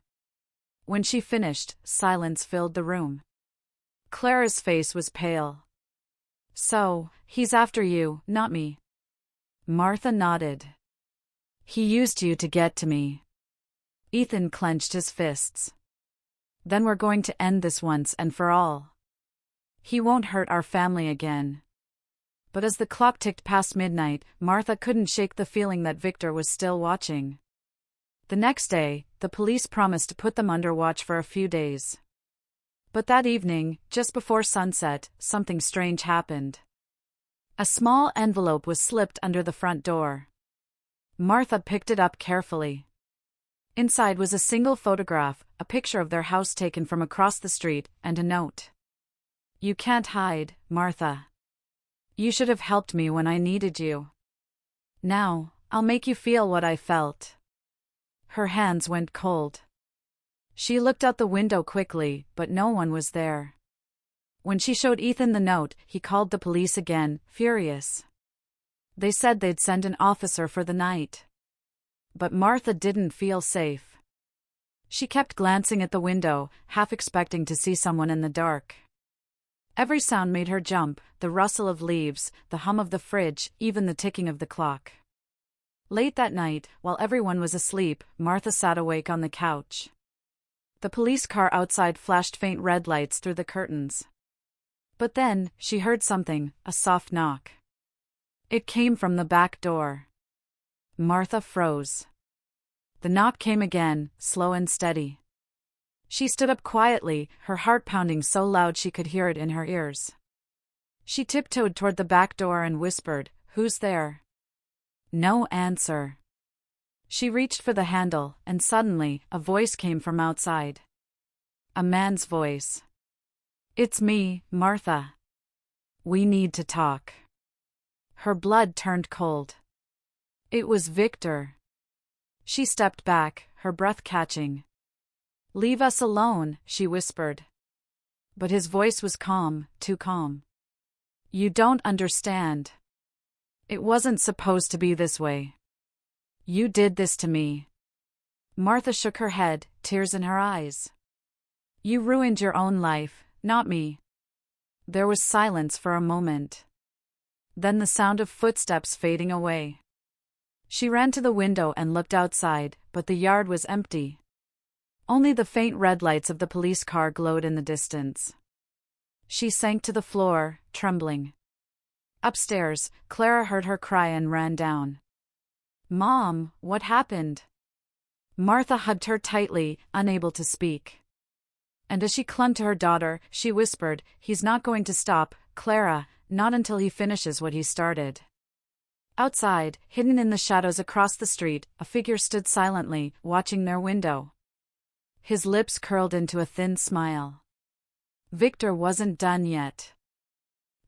When she finished, silence filled the room. Clara's face was pale. So, he's after you, not me. Martha nodded. He used you to get to me. Ethan clenched his fists. Then we're going to end this once and for all. He won't hurt our family again. But as the clock ticked past midnight, Martha couldn't shake the feeling that Victor was still watching. The next day, the police promised to put them under watch for a few days. But that evening, just before sunset, something strange happened. A small envelope was slipped under the front door. Martha picked it up carefully. Inside was a single photograph, a picture of their house taken from across the street, and a note. You can't hide, Martha. You should have helped me when I needed you. Now, I'll make you feel what I felt. Her hands went cold. She looked out the window quickly, but no one was there. When she showed Ethan the note, he called the police again, furious. They said they'd send an officer for the night. But Martha didn't feel safe. She kept glancing at the window, half expecting to see someone in the dark. Every sound made her jump, the rustle of leaves, the hum of the fridge, even the ticking of the clock. Late that night, while everyone was asleep, Martha sat awake on the couch. The police car outside flashed faint red lights through the curtains. But then, she heard something, a soft knock. It came from the back door. Martha froze. The knock came again, slow and steady. She stood up quietly, her heart pounding so loud she could hear it in her ears. She tiptoed toward the back door and whispered, "Who's there?" No answer. She reached for the handle, and suddenly, a voice came from outside. A man's voice. "It's me, Martha. We need to talk." Her blood turned cold. It was Victor. She stepped back, her breath catching. "Leave us alone," she whispered. But his voice was calm, too calm. "You don't understand. It wasn't supposed to be this way. You did this to me." Martha shook her head, tears in her eyes. "You ruined your own life, not me." There was silence for a moment. Then the sound of footsteps fading away. She ran to the window and looked outside, but the yard was empty. Only the faint red lights of the police car glowed in the distance. She sank to the floor, trembling. Upstairs, Clara heard her cry and ran down. "Mom, what happened?" Martha hugged her tightly, unable to speak. And as she clung to her daughter, she whispered, "He's not going to stop, Clara, not until he finishes what he started." Outside, hidden in the shadows across the street, a figure stood silently, watching their window. His lips curled into a thin smile. Victor wasn't done yet.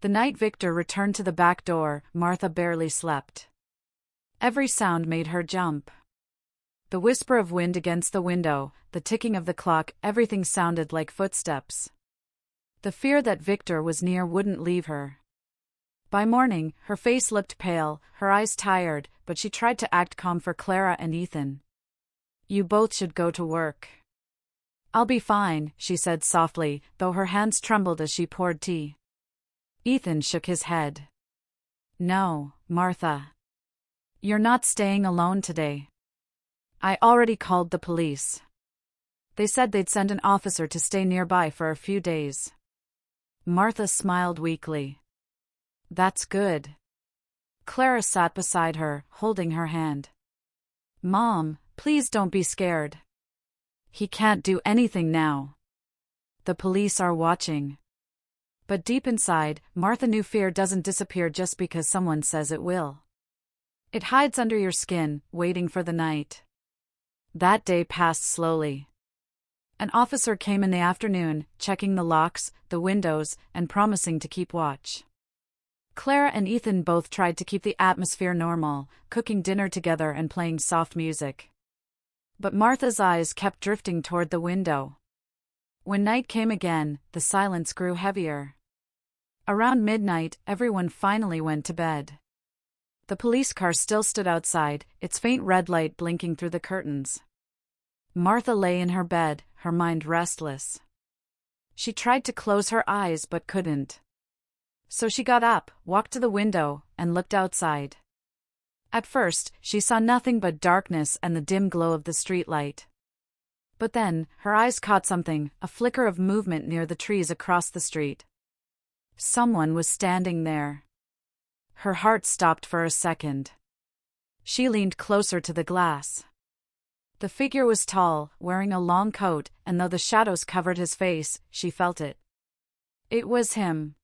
The night Victor returned to the back door, Martha barely slept. Every sound made her jump. The whisper of wind against the window, the ticking of the clock, everything sounded like footsteps. The fear that Victor was near wouldn't leave her. By morning, her face looked pale, her eyes tired, but she tried to act calm for Clara and Ethan. "You both should go to work." "I'll be fine," she said softly, though her hands trembled as she poured tea. Ethan shook his head. "No, Martha. You're not staying alone today. I already called the police. They said they'd send an officer to stay nearby for a few days." Martha smiled weakly. "That's good." Clara sat beside her, holding her hand. "Mom, please don't be scared. He can't do anything now. The police are watching." But deep inside, Martha knew fear doesn't disappear just because someone says it will. It hides under your skin, waiting for the night. That day passed slowly. An officer came in the afternoon, checking the locks, the windows, and promising to keep watch. Clara and Ethan both tried to keep the atmosphere normal, cooking dinner together and playing soft music. But Martha's eyes kept drifting toward the window. When night came again, the silence grew heavier. Around midnight, everyone finally went to bed. The police car still stood outside, its faint red light blinking through the curtains. Martha lay in her bed, her mind restless. She tried to close her eyes but couldn't. So she got up, walked to the window, and looked outside. At first, she saw nothing but darkness and the dim glow of the streetlight. But then, her eyes caught something, a flicker of movement near the trees across the street. Someone was standing there. Her heart stopped for a second. She leaned closer to the glass. The figure was tall, wearing a long coat, and though the shadows covered his face, she felt it. It was him.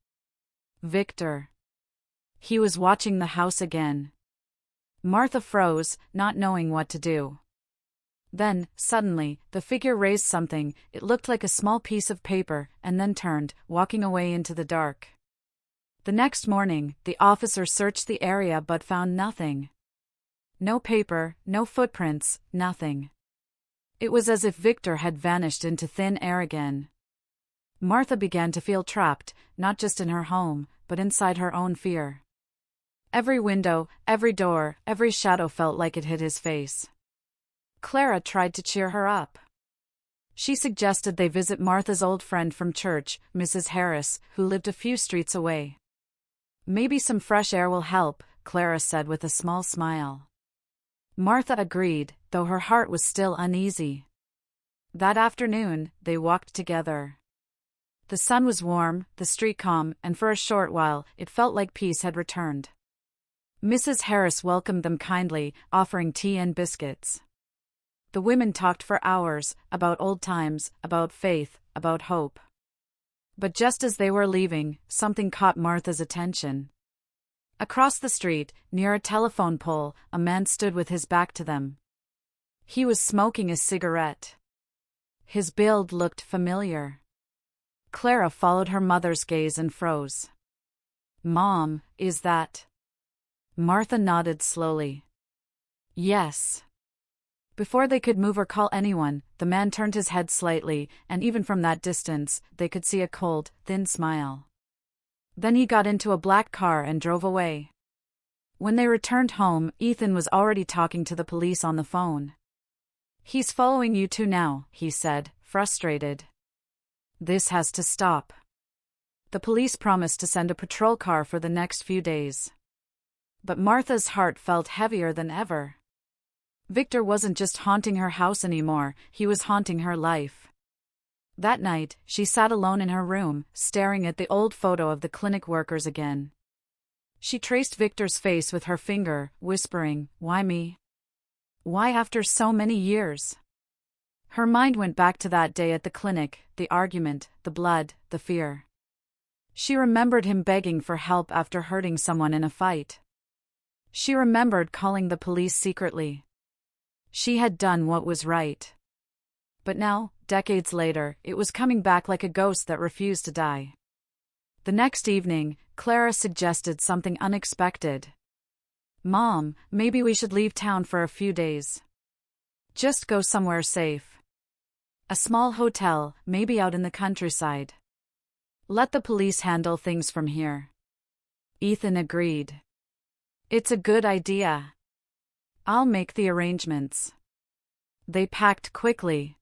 Victor. He was watching the house again. Martha froze, not knowing what to do. Then, suddenly, the figure raised something. It looked like a small piece of paper, and then turned, walking away into the dark. The next morning, the officer searched the area but found nothing. No paper, no footprints, nothing. It was as if Victor had vanished into thin air again. Martha began to feel trapped, not just in her home, but inside her own fear. Every window, every door, every shadow felt like it hid his face. Clara tried to cheer her up. She suggested they visit Martha's old friend from church, Mrs. Harris, who lived a few streets away. Maybe some fresh air will help, Clara said with a small smile. Martha agreed, though her heart was still uneasy. That afternoon, they walked together. The sun was warm, the street calm, and for a short while, it felt like peace had returned. Mrs. Harris welcomed them kindly, offering tea and biscuits. The women talked for hours, about old times, about faith, about hope. But just as they were leaving, something caught Martha's attention. Across the street, near a telephone pole, a man stood with his back to them. He was smoking a cigarette. His build looked familiar. Clara followed her mother's gaze and froze. "Mom, is that?" Martha nodded slowly. "Yes." Before they could move or call anyone, the man turned his head slightly, and even from that distance, they could see a cold, thin smile. Then he got into a black car and drove away. When they returned home, Ethan was already talking to the police on the phone. "He's following you two now," he said, frustrated. "This has to stop." The police promised to send a patrol car for the next few days. But Martha's heart felt heavier than ever. Victor wasn't just haunting her house anymore, he was haunting her life. That night, she sat alone in her room, staring at the old photo of the clinic workers again. She traced Victor's face with her finger, whispering, "Why me? Why after so many years?" Her mind went back to that day at the clinic, the argument, the blood, the fear. She remembered him begging for help after hurting someone in a fight. She remembered calling the police secretly. She had done what was right. But now, decades later, it was coming back like a ghost that refused to die. The next evening, Clara suggested something unexpected. "Mom, maybe we should leave town for a few days. Just go somewhere safe. A small hotel, maybe out in the countryside. Let the police handle things from here." Ethan agreed. "It's a good idea. I'll make the arrangements." They packed quickly.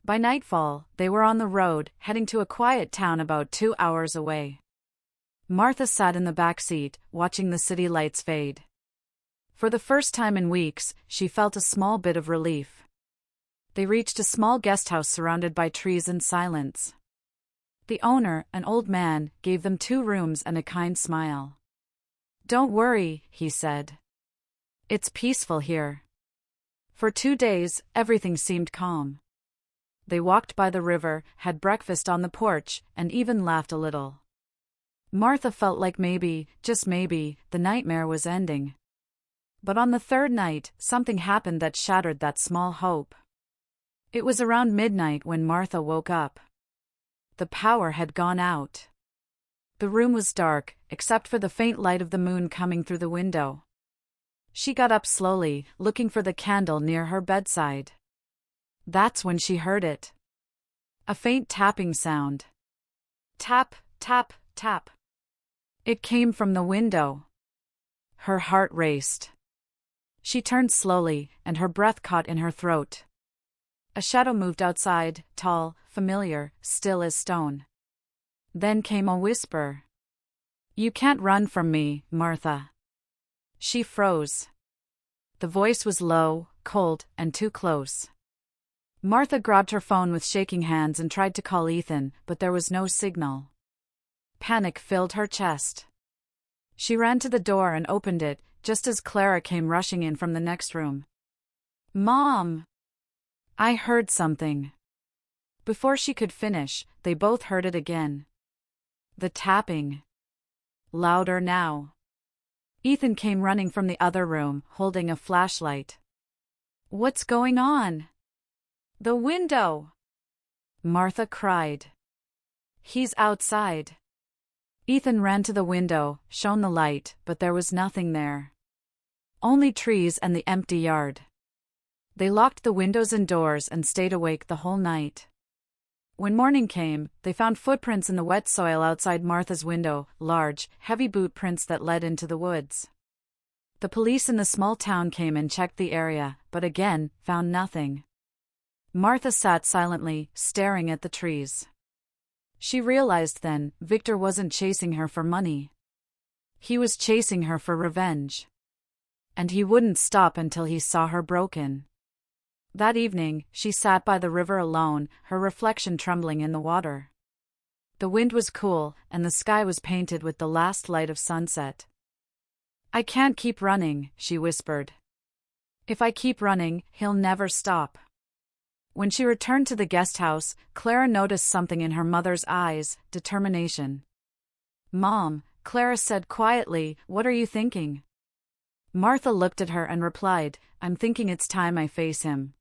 By nightfall, they were on the road, heading to a quiet town about 2 hours away. Martha sat in the back seat, watching the city lights fade. For the first time in weeks, she felt a small bit of relief. They reached a small guest house surrounded by trees and silence. The owner, an old man, gave them 2 rooms and a kind smile. "Don't worry," he said. "It's peaceful here." For 2 days, everything seemed calm. They walked by the river, had breakfast on the porch, and even laughed a little. Martha felt like maybe, just maybe, the nightmare was ending. But on the 3rd night, something happened that shattered that small hope. It was around midnight when Martha woke up. The power had gone out. The room was dark, except for the faint light of the moon coming through the window. She got up slowly, looking for the candle near her bedside. That's when she heard it. A faint tapping sound. Tap, tap, tap. It came from the window. Her heart raced. She turned slowly, and her breath caught in her throat. A shadow moved outside, tall, familiar, still as stone. Then came a whisper. "You can't run from me, Martha." She froze. The voice was low, cold, and too close. Martha grabbed her phone with shaking hands and tried to call Ethan, but there was no signal. Panic filled her chest. She ran to the door and opened it, just as Clara came rushing in from the next room. "Mom! I heard something." Before she could finish, they both heard it again. The tapping. Louder now. Ethan came running from the other room, holding a flashlight. "What's going on?" "The window!" Martha cried. "He's outside." Ethan ran to the window, shone the light, but there was nothing there. Only trees and the empty yard. They locked the windows and doors and stayed awake the whole night. When morning came, they found footprints in the wet soil outside Martha's window, large, heavy boot prints that led into the woods. The police in the small town came and checked the area, but again, found nothing. Martha sat silently, staring at the trees. She realized then, Victor wasn't chasing her for money. He was chasing her for revenge. And he wouldn't stop until he saw her broken. That evening, she sat by the river alone, her reflection trembling in the water. The wind was cool, and the sky was painted with the last light of sunset. "I can't keep running," she whispered. "If I keep running, he'll never stop." When she returned to the guest house, Clara noticed something in her mother's eyes: determination. "Mom," Clara said quietly, "what are you thinking?" Martha looked at her and replied, "I'm thinking it's time I face him.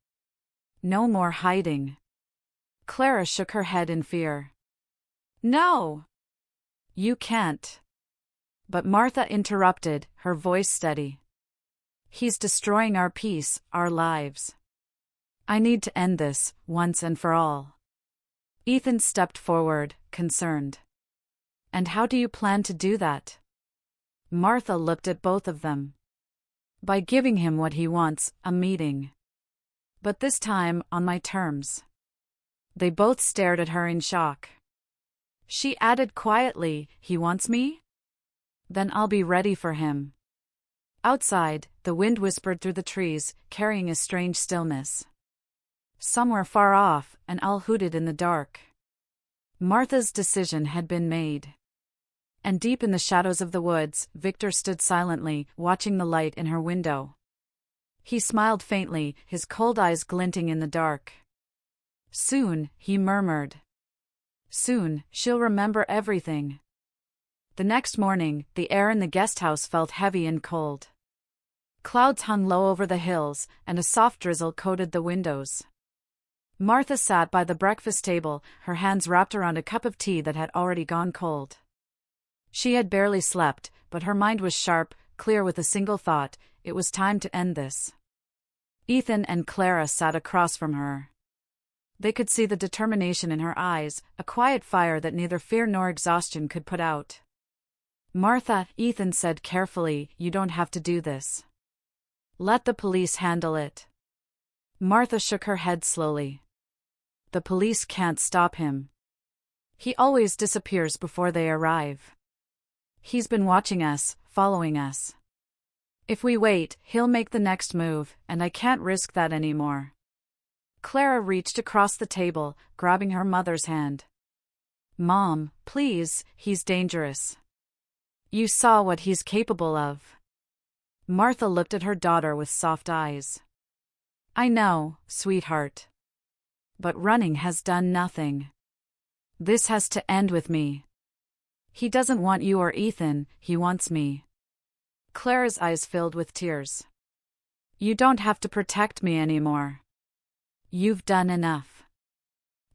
No more hiding." Clara shook her head in fear. "No! You can't." But Martha interrupted, her voice steady. "He's destroying our peace, our lives. I need to end this, once and for all." Ethan stepped forward, concerned. "And how do you plan to do that?" Martha looked at both of them. "By giving him what he wants, a meeting. But this time, on my terms." They both stared at her in shock. She added quietly, "He wants me? Then I'll be ready for him." Outside, the wind whispered through the trees, carrying a strange stillness. Somewhere far off, an owl hooted in the dark. Martha's decision had been made. And deep in the shadows of the woods, Victor stood silently, watching the light in her window. He smiled faintly, his cold eyes glinting in the dark. "Soon," he murmured. "Soon, she'll remember everything." The next morning, the air in the guest house felt heavy and cold. Clouds hung low over the hills, and a soft drizzle coated the windows. Martha sat by the breakfast table, her hands wrapped around a cup of tea that had already gone cold. She had barely slept, but her mind was sharp, clear with a single thought: it was time to end this. Ethan and Clara sat across from her. They could see the determination in her eyes, a quiet fire that neither fear nor exhaustion could put out. "Martha," Ethan said carefully, "you don't have to do this. Let the police handle it." Martha shook her head slowly. "The police can't stop him. He always disappears before they arrive. He's been watching us, following us. If we wait, he'll make the next move, and I can't risk that anymore." Clara reached across the table, grabbing her mother's hand. "Mom, please, he's dangerous. You saw what he's capable of." Martha looked at her daughter with soft eyes. "I know, sweetheart. But running has done nothing. This has to end with me. He doesn't want you or Ethan, he wants me." Clara's eyes filled with tears. "You don't have to protect me anymore. You've done enough."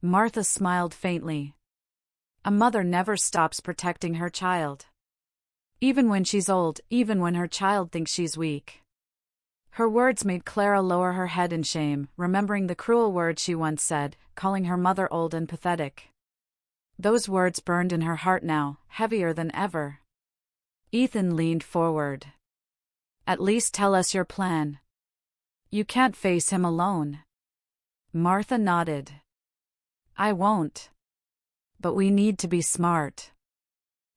Martha smiled faintly. A mother never stops protecting her child. Even when she's old, even when her child thinks she's weak. Her words made Clara lower her head in shame, remembering the cruel words she once said, calling her mother old and pathetic. Those words burned in her heart now, heavier than ever. Ethan leaned forward. "At least tell us your plan. You can't face him alone." Martha nodded. "I won't. But we need to be smart.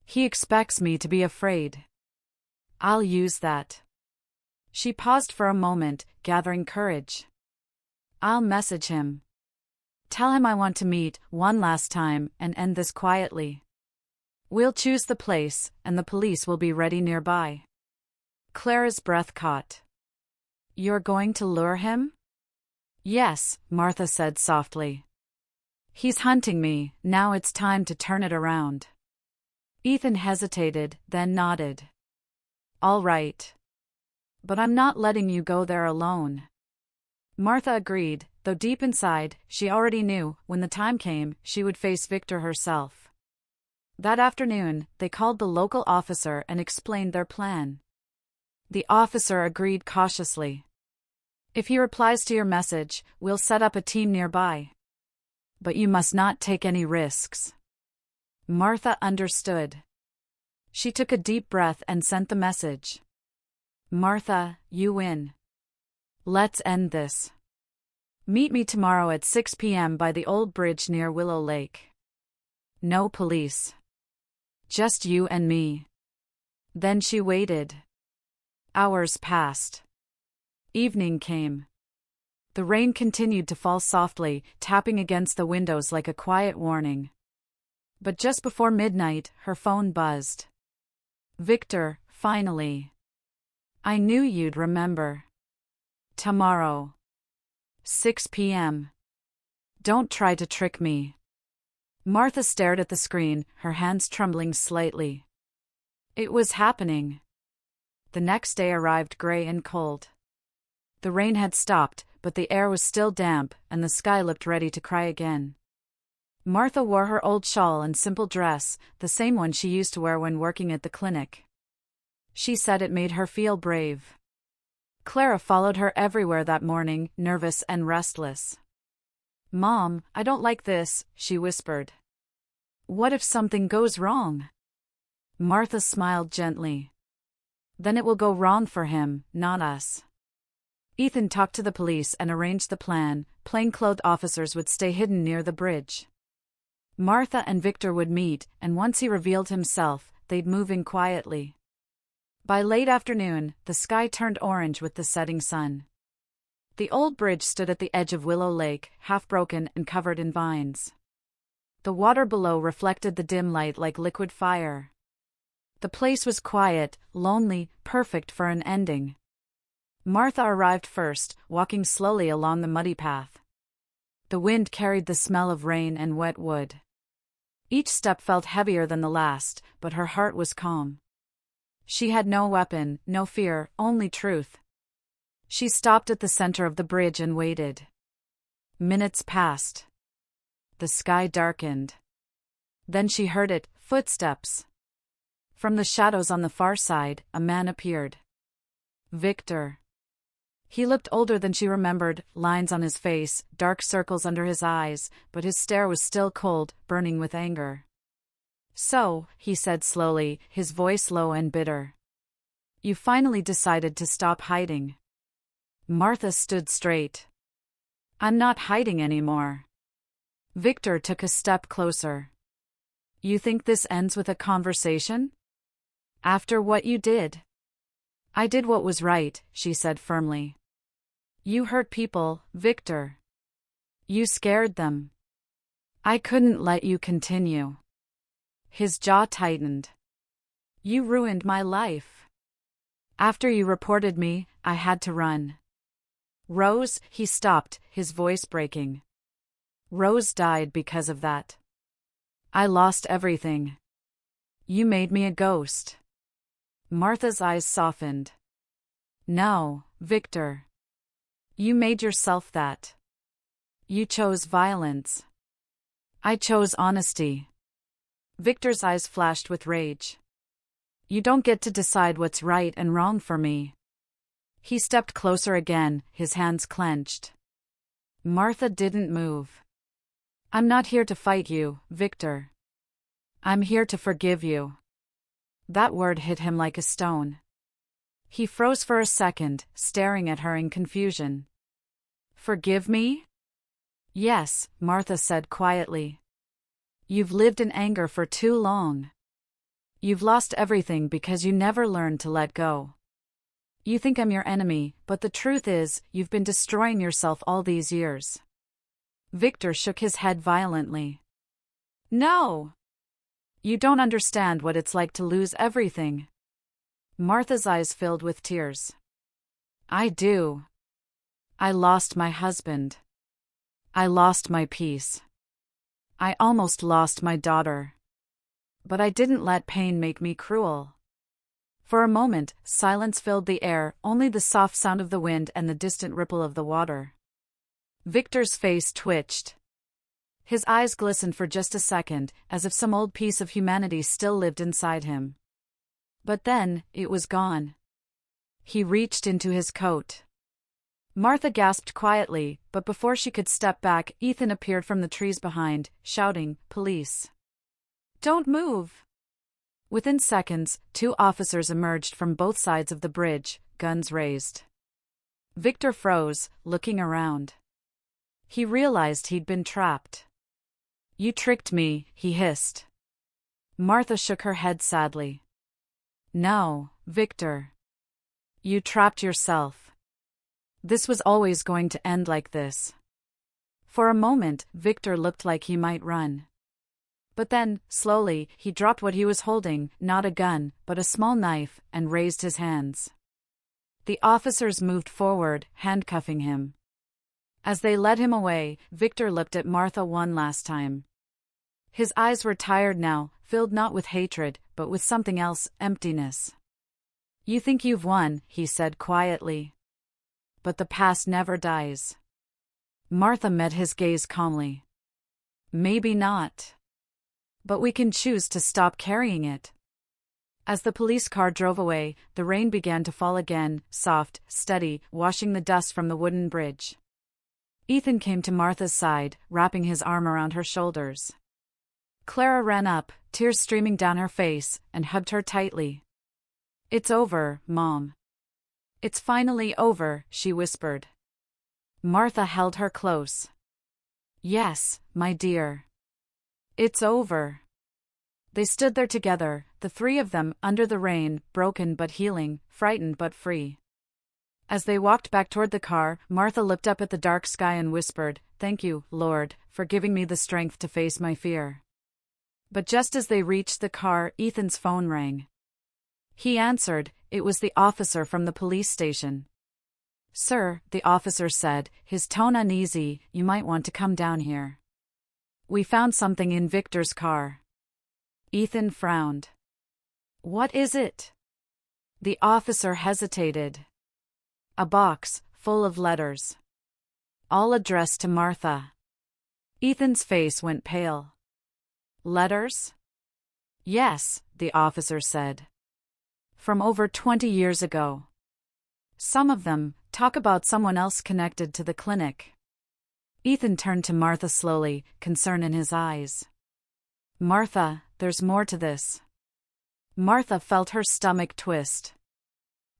He expects me to be afraid. I'll use that." She paused for a moment, gathering courage. "I'll message him. Tell him I want to meet, one last time, and end this quietly. We'll choose the place, and the police will be ready nearby." Clara's breath caught. "You're going to lure him?" "Yes," Martha said softly. "He's hunting me, now it's time to turn it around." Ethan hesitated, then nodded. "All right. But I'm not letting you go there alone." Martha agreed, though deep inside, she already knew, when the time came, she would face Victor herself. That afternoon, they called the local officer and explained their plan. The officer agreed cautiously. "If he replies to your message, we'll set up a team nearby. But you must not take any risks." Martha understood. She took a deep breath and sent the message. "Martha, you win. Let's end this." Meet me tomorrow at 6 p.m. by the old bridge near Willow Lake. No police. Just you and me. Then she waited. Hours passed. Evening came. The rain continued to fall softly, tapping against the windows like a quiet warning. But just before midnight, her phone buzzed. Victor, finally. I knew you'd remember. Tomorrow. 6 p.m. Don't try to trick me. Martha stared at the screen, her hands trembling slightly. It was happening. The next day arrived gray and cold. The rain had stopped, but the air was still damp, and the sky looked ready to cry again. Martha wore her old shawl and simple dress, the same one she used to wear when working at the clinic. She said it made her feel brave. Clara followed her everywhere that morning, nervous and restless. Mom, I don't like this, she whispered. What if something goes wrong? Martha smiled gently. Then it will go wrong for him, not us. Ethan talked to the police and arranged the plan. Plainclothed officers would stay hidden near the bridge. Martha and Victor would meet, and once he revealed himself, they'd move in quietly. By late afternoon, the sky turned orange with the setting sun. The old bridge stood at the edge of Willow Lake, half broken and covered in vines. The water below reflected the dim light like liquid fire. The place was quiet, lonely, perfect for an ending. Martha arrived first, walking slowly along the muddy path. The wind carried the smell of rain and wet wood. Each step felt heavier than the last, but her heart was calm. She had no weapon, no fear, only truth. She stopped at the center of the bridge and waited. Minutes passed. The sky darkened. Then she heard it, footsteps. From the shadows on the far side, a man appeared. Victor. He looked older than she remembered, lines on his face, dark circles under his eyes, but his stare was still cold, burning with anger. So, he said slowly, his voice low and bitter. You finally decided to stop hiding. Martha stood straight. I'm not hiding anymore. Victor took a step closer. You think this ends with a conversation? After what you did? I did what was right, she said firmly. You hurt people, Victor. You scared them. I couldn't let you continue. His jaw tightened. You ruined my life. After you reported me, I had to run. Rose, he stopped, his voice breaking. Rose died because of that. I lost everything. You made me a ghost. Martha's eyes softened. No, Victor. You made yourself that. You chose violence. I chose honesty. Victor's eyes flashed with rage. You don't get to decide what's right and wrong for me. He stepped closer again, his hands clenched. Martha didn't move. I'm not here to fight you, Victor. I'm here to forgive you. That word hit him like a stone. He froze for a second, staring at her in confusion. Forgive me? Yes, Martha said quietly. You've lived in anger for too long. You've lost everything because you never learned to let go. You think I'm your enemy, but the truth is, you've been destroying yourself all these years. Victor shook his head violently. No! You don't understand what it's like to lose everything. Martha's eyes filled with tears. I do. I lost my husband. I lost my peace. I almost lost my daughter. But I didn't let pain make me cruel. For a moment, silence filled the air, only the soft sound of the wind and the distant ripple of the water. Victor's face twitched. His eyes glistened for just a second, as if some old piece of humanity still lived inside him. But then, it was gone. He reached into his coat. Martha gasped quietly, but before she could step back, Ethan appeared from the trees behind, shouting, "Police! Don't move!" Within seconds, 2 officers emerged from both sides of the bridge, guns raised. Victor froze, looking around. He realized he'd been trapped. "You tricked me," he hissed. Martha shook her head sadly. "No, Victor. You trapped yourself. This was always going to end like this." For a moment, Victor looked like he might run. But then, slowly, he dropped what he was holding, not a gun, but a small knife, and raised his hands. The officers moved forward, handcuffing him. As they led him away, Victor looked at Martha one last time. His eyes were tired now, filled not with hatred, but with something else, emptiness. "You think you've won," he said quietly. "But the past never dies." Martha met his gaze calmly. "Maybe not. But we can choose to stop carrying it." As the police car drove away, the rain began to fall again, soft, steady, washing the dust from the wooden bridge. Ethan came to Martha's side, wrapping his arm around her shoulders. Clara ran up, tears streaming down her face, and hugged her tightly. "It's over, Mom. It's finally over," she whispered. Martha held her close. "Yes, my dear. It's over." They stood there together, the three of them, under the rain, broken but healing, frightened but free. As they walked back toward the car, Martha looked up at the dark sky and whispered, "Thank you, Lord, for giving me the strength to face my fear." But just as they reached the car, Ethan's phone rang. He answered. It was the officer from the police station. "Sir," the officer said, his tone uneasy, "you might want to come down here. We found something in Victor's car." Ethan frowned. "What is it?" The officer hesitated. "A box, full of letters. All addressed to Martha." Ethan's face went pale. "Letters?" "Yes," the officer said. "From over 20 years ago. Some of them talk about someone else connected to the clinic." Ethan turned to Martha slowly, concern in his eyes. "Martha, there's more to this." Martha felt her stomach twist.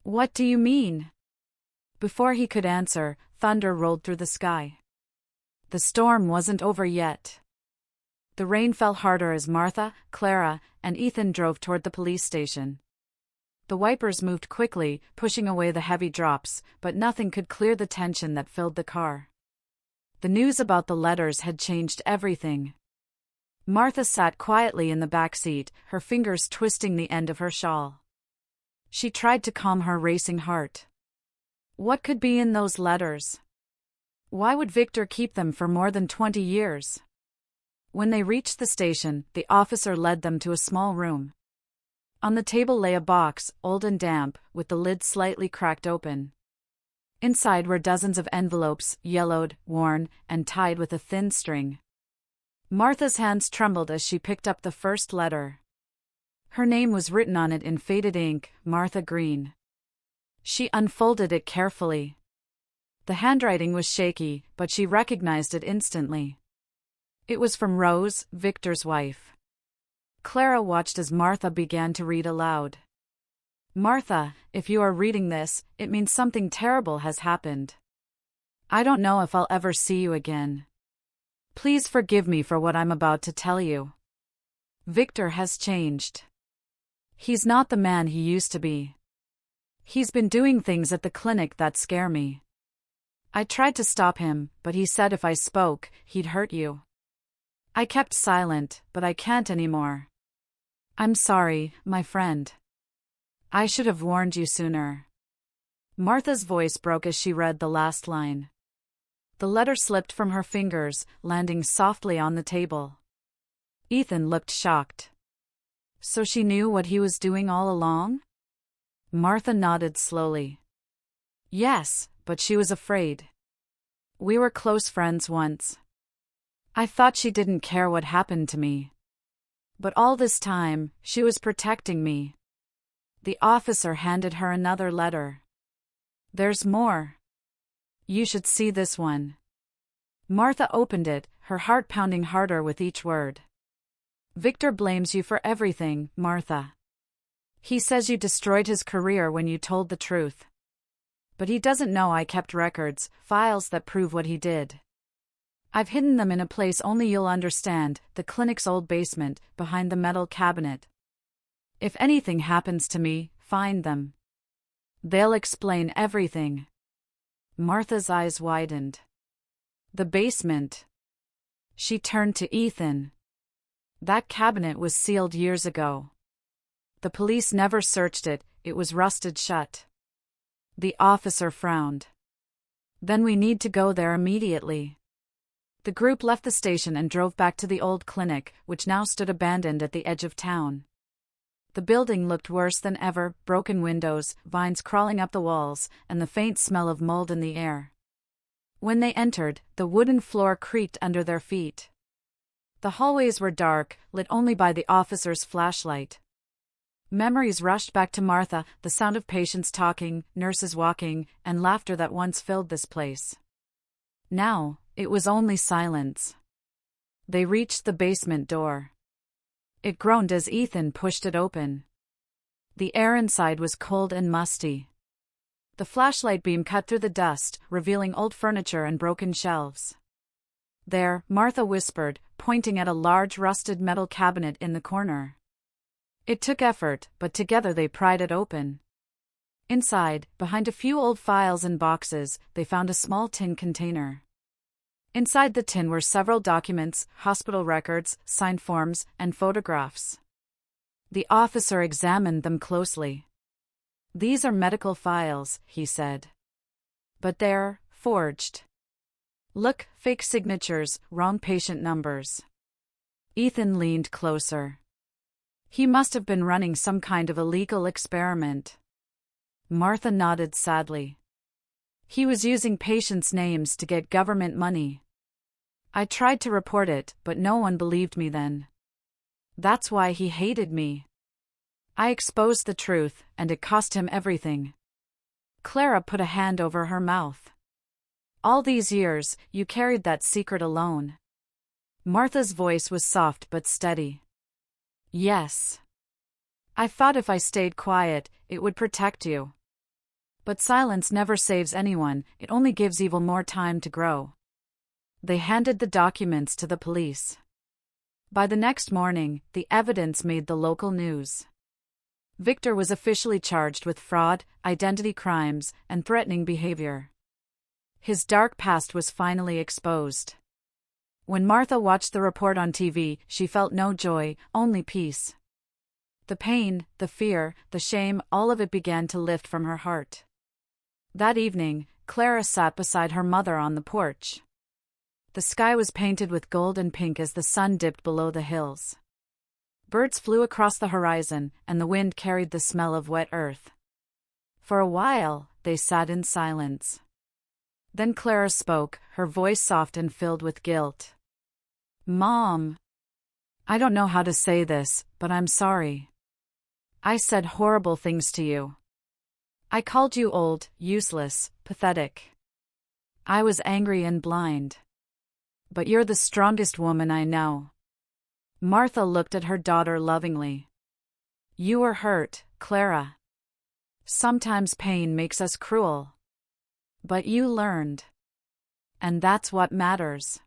"What do you mean?" Before he could answer, thunder rolled through the sky. The storm wasn't over yet. The rain fell harder as Martha, Clara, and Ethan drove toward the police station. The wipers moved quickly, pushing away the heavy drops, but nothing could clear the tension that filled the car. The news about the letters had changed everything. Martha sat quietly in the back seat, her fingers twisting the end of her shawl. She tried to calm her racing heart. What could be in those letters? Why would Victor keep them for more than 20 years? When they reached the station, the officer led them to a small room. On the table lay a box, old and damp, with the lid slightly cracked open. Inside were dozens of envelopes, yellowed, worn, and tied with a thin string. Martha's hands trembled as she picked up the first letter. Her name was written on it in faded ink, Martha Green. She unfolded it carefully. The handwriting was shaky, but she recognized it instantly. It was from Rose, Victor's wife. Clara watched as Martha began to read aloud. "Martha, if you are reading this, it means something terrible has happened. I don't know if I'll ever see you again. Please forgive me for what I'm about to tell you. Victor has changed. He's not the man he used to be. He's been doing things at the clinic that scare me. I tried to stop him, but he said if I spoke, he'd hurt you. I kept silent, but I can't anymore. I'm sorry, my friend. I should have warned you sooner." Martha's voice broke as she read the last line. The letter slipped from her fingers, landing softly on the table. Ethan looked shocked. So she knew what he was doing all along? Martha nodded slowly. "Yes, but she was afraid. We were close friends once. I thought she didn't care what happened to me. But all this time, she was protecting me." The officer handed her another letter. "There's more. You should see this one." Martha opened it, her heart pounding harder with each word. "Victor blames you for everything, Martha. He says you destroyed his career when you told the truth. But he doesn't know I kept records, files that prove what he did. I've hidden them in a place only you'll understand, the clinic's old basement, behind the metal cabinet. If anything happens to me, find them. They'll explain everything. Martha's eyes widened. The basement. She turned to Ethan. That cabinet was sealed years ago. The police never searched it, it was rusted shut. The officer frowned. Then we need to go there immediately. The group left the station and drove back to the old clinic, which now stood abandoned at the edge of town. The building looked worse than ever, broken windows, vines crawling up the walls, and the faint smell of mold in the air. When they entered, the wooden floor creaked under their feet. The hallways were dark, lit only by the officer's flashlight. Memories rushed back to Martha, the sound of patients talking, nurses walking, and laughter that once filled this place. Now, it was only silence. They reached the basement door. It groaned as Ethan pushed it open. The air inside was cold and musty. The flashlight beam cut through the dust, revealing old furniture and broken shelves. There, Martha whispered, pointing at a large rusted metal cabinet in the corner. It took effort, but together they pried it open. Inside, behind a few old files and boxes, they found a small tin container. Inside the tin were several documents, hospital records, signed forms, and photographs. The officer examined them closely. "These are medical files," he said. "But they're forged. Look, fake signatures, wrong patient numbers." Ethan leaned closer. He must have been running some kind of illegal experiment. Martha nodded sadly. He was using patients' names to get government money. I tried to report it, but no one believed me then. That's why he hated me. I exposed the truth, and it cost him everything. Clara put a hand over her mouth. "All these years, you carried that secret alone." Martha's voice was soft but steady. "Yes. I thought if I stayed quiet, it would protect you. But silence never saves anyone, it only gives evil more time to grow." They handed the documents to the police. By the next morning, the evidence made the local news. Victor was officially charged with fraud, identity crimes, and threatening behavior. His dark past was finally exposed. When Martha watched the report on TV, she felt no joy, only peace. The pain, the fear, the shame, all of it began to lift from her heart. That evening, Clara sat beside her mother on the porch. The sky was painted with gold and pink as the sun dipped below the hills. Birds flew across the horizon, and the wind carried the smell of wet earth. For a while, they sat in silence. Then Clara spoke, her voice soft and filled with guilt. "Mom, I don't know how to say this, but I'm sorry. I said horrible things to you. I called you old, useless, pathetic. I was angry and blind. But you're the strongest woman I know." Martha looked at her daughter lovingly. "You were hurt, Clara. Sometimes pain makes us cruel. But you learned. And that's what matters."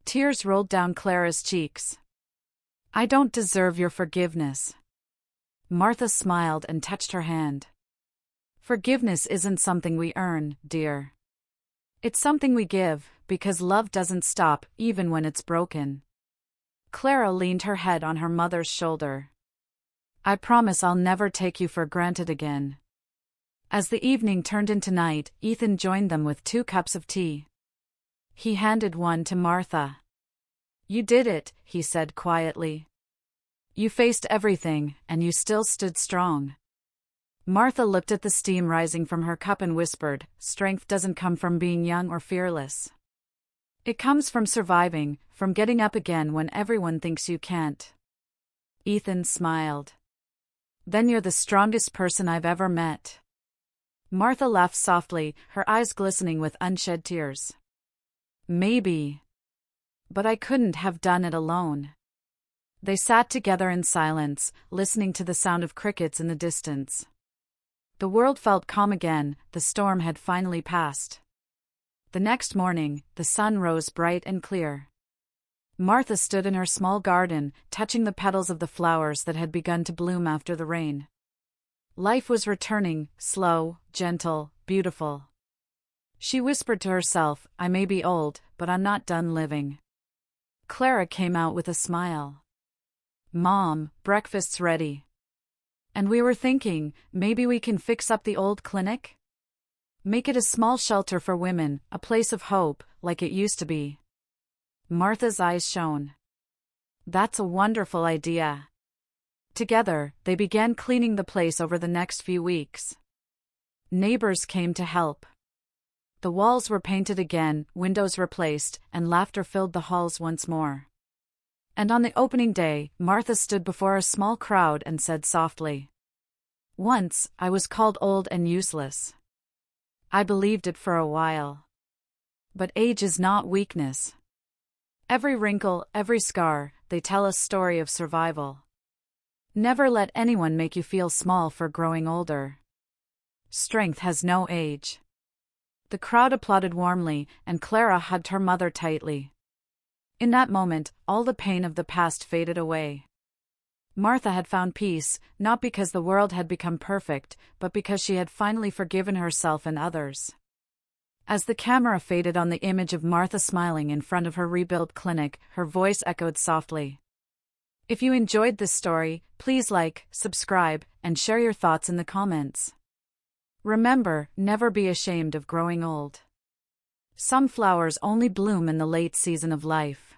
Tears rolled down Clara's cheeks. "I don't deserve your forgiveness." Martha smiled and touched her hand. "Forgiveness isn't something we earn, dear. It's something we give, because love doesn't stop, even when it's broken." Clara leaned her head on her mother's shoulder. "I promise I'll never take you for granted again." As the evening turned into night, Ethan joined them with 2 cups of tea. He handed one to Martha. "You did it," he said quietly. "You faced everything, and you still stood strong." Martha looked at the steam rising from her cup and whispered, "Strength doesn't come from being young or fearless. It comes from surviving, from getting up again when everyone thinks you can't." Ethan smiled. "Then you're the strongest person I've ever met." Martha laughed softly, her eyes glistening with unshed tears. "Maybe. But I couldn't have done it alone." They sat together in silence, listening to the sound of crickets in the distance. The world felt calm again, the storm had finally passed. The next morning, the sun rose bright and clear. Martha stood in her small garden, touching the petals of the flowers that had begun to bloom after the rain. Life was returning, slow, gentle, beautiful. She whispered to herself, "I may be old, but I'm not done living." Clara came out with a smile. "Mom, breakfast's ready." "And we were thinking, maybe we can fix up the old clinic? Make it a small shelter for women, a place of hope, like it used to be." Martha's eyes shone. "That's a wonderful idea." Together, they began cleaning the place over the next few weeks. Neighbors came to help. The walls were painted again, windows replaced, and laughter filled the halls once more. And on the opening day, Martha stood before a small crowd and said softly, "Once, I was called old and useless. I believed it for a while. But age is not weakness. Every wrinkle, every scar, they tell a story of survival. Never let anyone make you feel small for growing older. Strength has no age." The crowd applauded warmly, and Clara hugged her mother tightly. In that moment, all the pain of the past faded away. Martha had found peace, not because the world had become perfect, but because she had finally forgiven herself and others. As the camera faded on the image of Martha smiling in front of her rebuilt clinic, her voice echoed softly. If you enjoyed this story, please like, subscribe, and share your thoughts in the comments. Remember, never be ashamed of growing old. Some flowers only bloom in the late season of life.